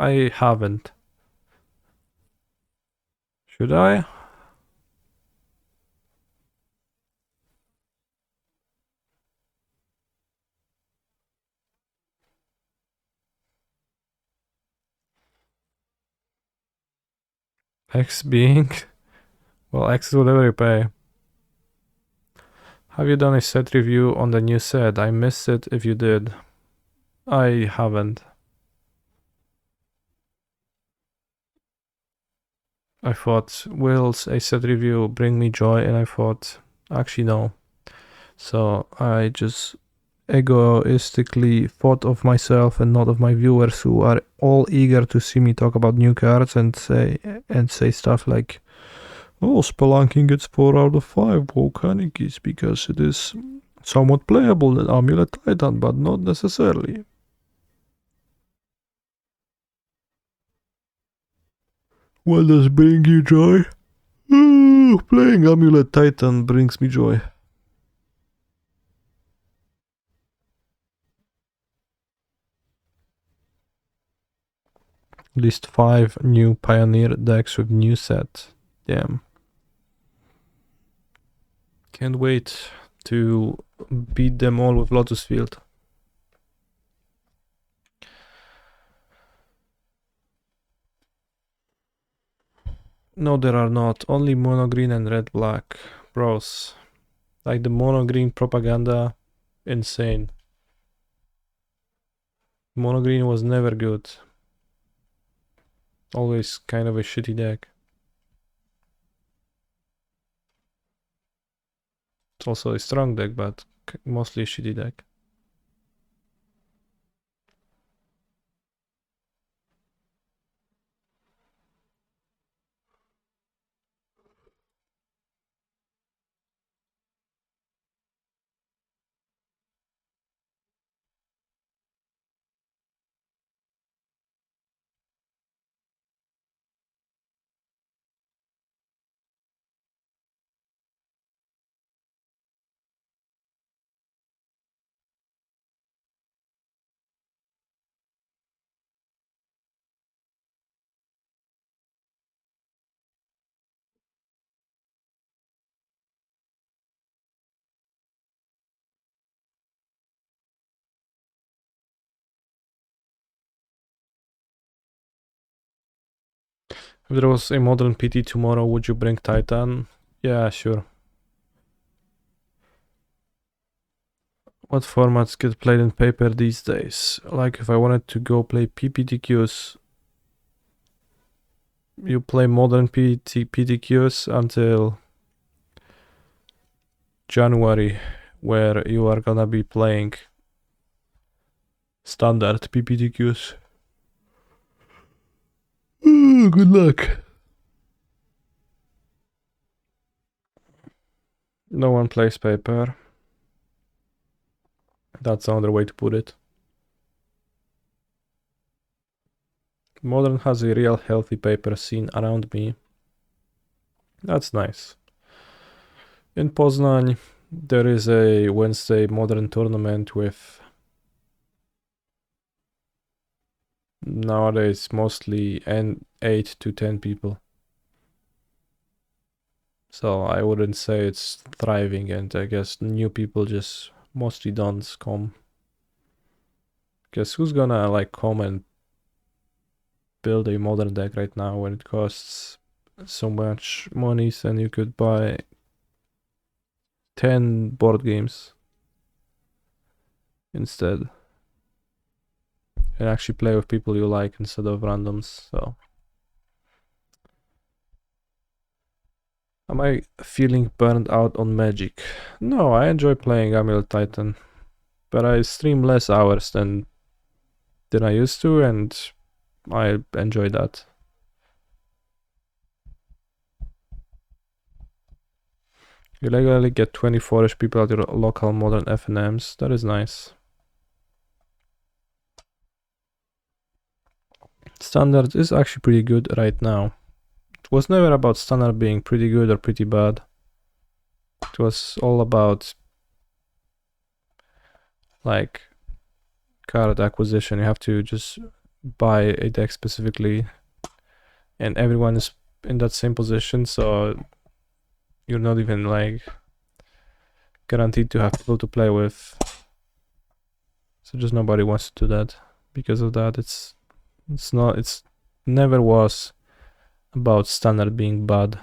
I haven't. Should I? X being? Well, X is whatever you pay. Have you done a set review on the new set? I missed it if you did. I haven't. I thought, will a set review bring me joy? And I thought, actually no. So I just egoistically thought of myself and not of my viewers, who are all eager to see me talk about new cards and say stuff like, oh, Spelunking gets 4 out of 5 Volcanic's because it is somewhat playable in Amulet Titan, but not necessarily. What does bring you joy? Playing Amulet Titan brings me joy. List 5 new Pioneer decks with new set. Damn. Can't wait to beat them all with Lotus Field. No, there are not. Only mono green and red black. Bros. Like the mono green propaganda, insane. Mono green was never good. Always kind of a shitty deck. It's also a strong deck, but mostly a shitty deck. If there was a modern PT tomorrow, would you bring Titan? Yeah, sure. What formats get played in paper these days? Like if I wanted to go play PPTQs, you play modern PTQs until January, where you are gonna be playing standard PPTQs. Good luck. No one plays paper. That's another way to put it. Modern has a real healthy paper scene around me. That's nice. In Poznań, there is a Wednesday modern tournament with nowadays mostly 8 to 10 people. So I wouldn't say it's thriving, and I guess new people just mostly don't come. Because who's gonna like come and build a modern deck right now when it costs so much money, and you could buy 10 board games instead and actually play with people you like instead of randoms. So am I feeling burned out on Magic? No, I enjoy playing Amulet Titan, but I stream less hours than I used to, and I enjoy that. You regularly get 24ish people at your local modern FNMs. That is nice. Standard is actually pretty good right now. It was never about standard being pretty good or pretty bad. It was all about like card acquisition. You have to just buy a deck specifically, and everyone is in that same position, so you're not even like guaranteed to have people to play with. So just nobody wants to do that. Because of that, it's never was about standard being bad.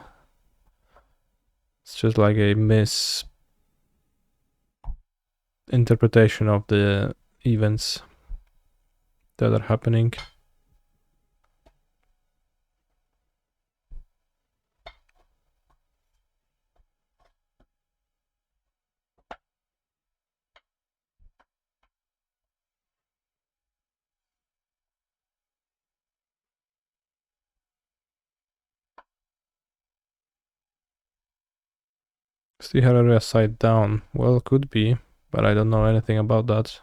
It's just like a misinterpretation of the events that are happening. Still area side down. Well, could be, but I don't know anything about that.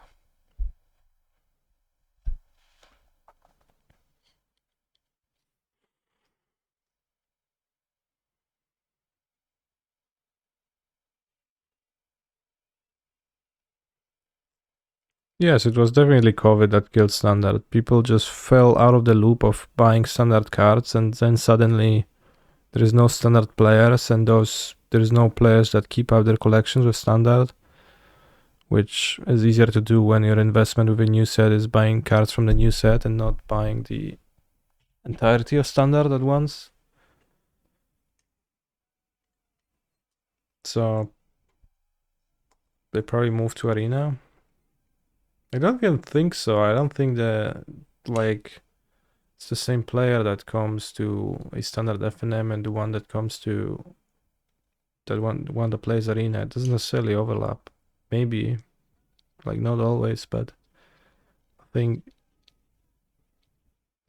Yes, it was definitely COVID that killed standard. People just fell out of the loop of buying standard cards, and then suddenly there is no standard players, and there is no players that keep up their collections with standard, which is easier to do when your investment with a new set is buying cards from the new set and not buying the entirety of standard at once. So they probably moved to Arena. I don't even think so. I don't think that like it's the same player that comes to a standard FNM and the one that comes to that one that plays Arena. It doesn't necessarily overlap. Maybe, like not always, but I think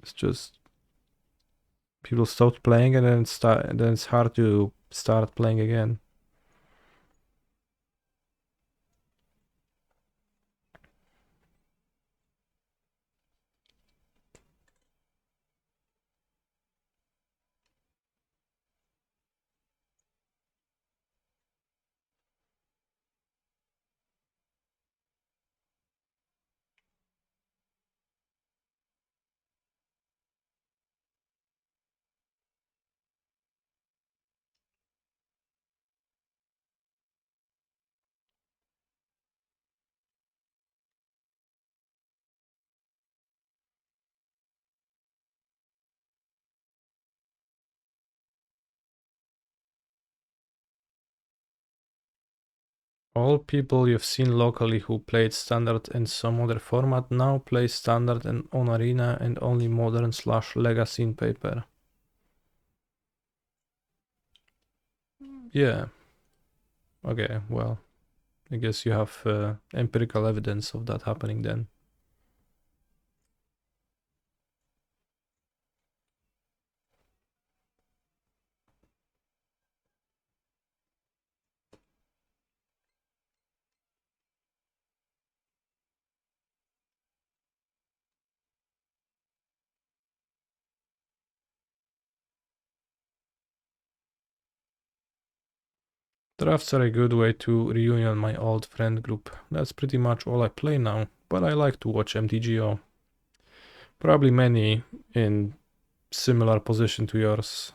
it's just people stopped playing and then it's hard to start playing again. All people you've seen locally who played standard in some other format now play standard and on Arena and only modern/legacy in paper. Yeah. Okay, well, I guess you have empirical evidence of that happening then. Drafts are a good way to reunion my old friend group. That's pretty much all I play now, but I like to watch MTGO. Probably many in similar position to yours.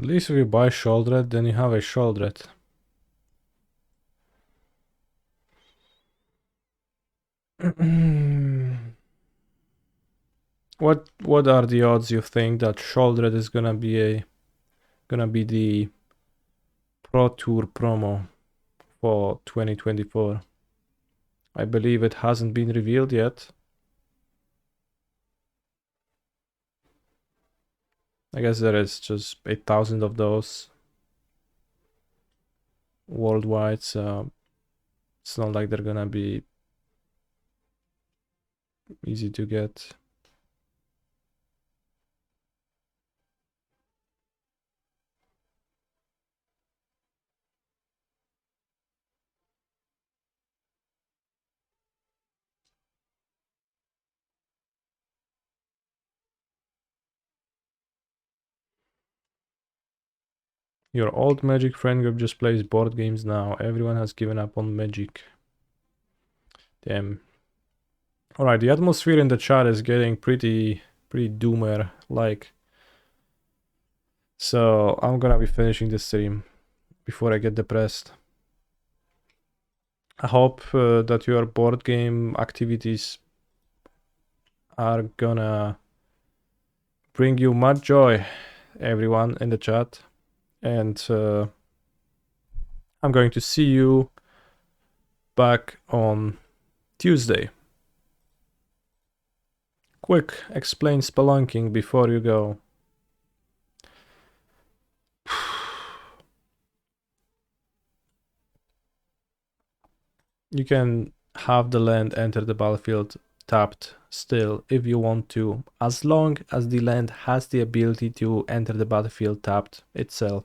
At least if you buy Sholdred, then you have a Sholdred. What are the odds you think that Sholdred is gonna be the Pro Tour promo for 2024? I believe it hasn't been revealed yet. I guess there is just 8,000 of those. worldwide, so it's not like they're gonna be easy to get. Your old Magic friend group just plays board games now. Everyone has given up on Magic. Damn. Alright, the atmosphere in the chat is getting pretty doomer-like. So I'm gonna be finishing this stream before I get depressed. I hope that your board game activities are gonna bring you much joy, everyone in the chat. And I'm going to see you back on Tuesday. Quick, explain spelunking before you go. You can have the land enter the battlefield tapped still if you want to, as long as the land has the ability to enter the battlefield tapped itself.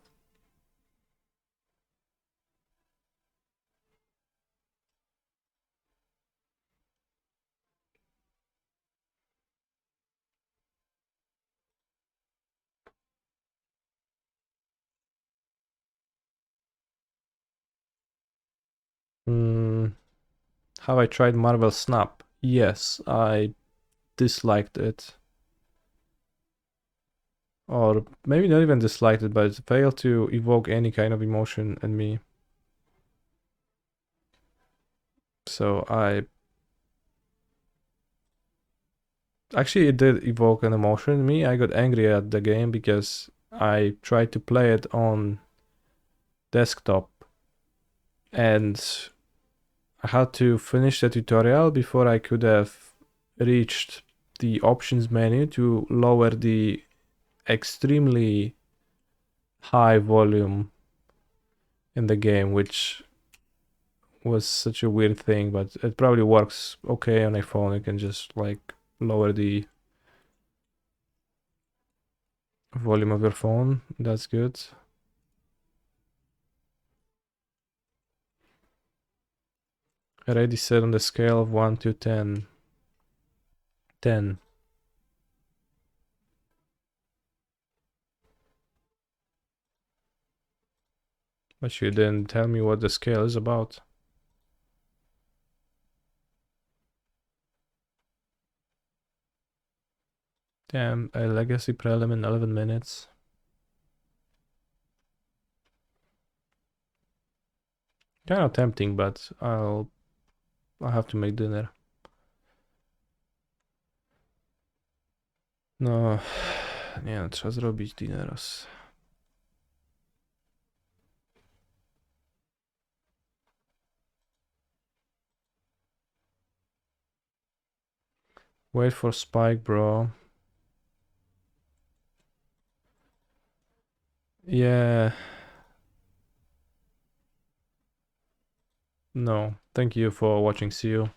Have I tried Marvel Snap? Yes, I disliked it. Or maybe not even disliked it, but it failed to evoke any kind of emotion in me. So actually it did evoke an emotion in me. I got angry at the game because I tried to play it on desktop and I had to finish the tutorial before I could have reached the options menu to lower the extremely high volume in the game, which was such a weird thing, but it probably works okay on a phone. You can just like lower the volume of your phone. That's good. Already set on the scale of 1 to 10. 10. But you didn't tell me what the scale is about. Damn, a legacy prelim in 11 minutes. Kind of tempting, but I'll have to make dinner. No, nie, trzeba zrobić dineros. Wait for spike, bro. Yeah. No, thank you for watching. See you.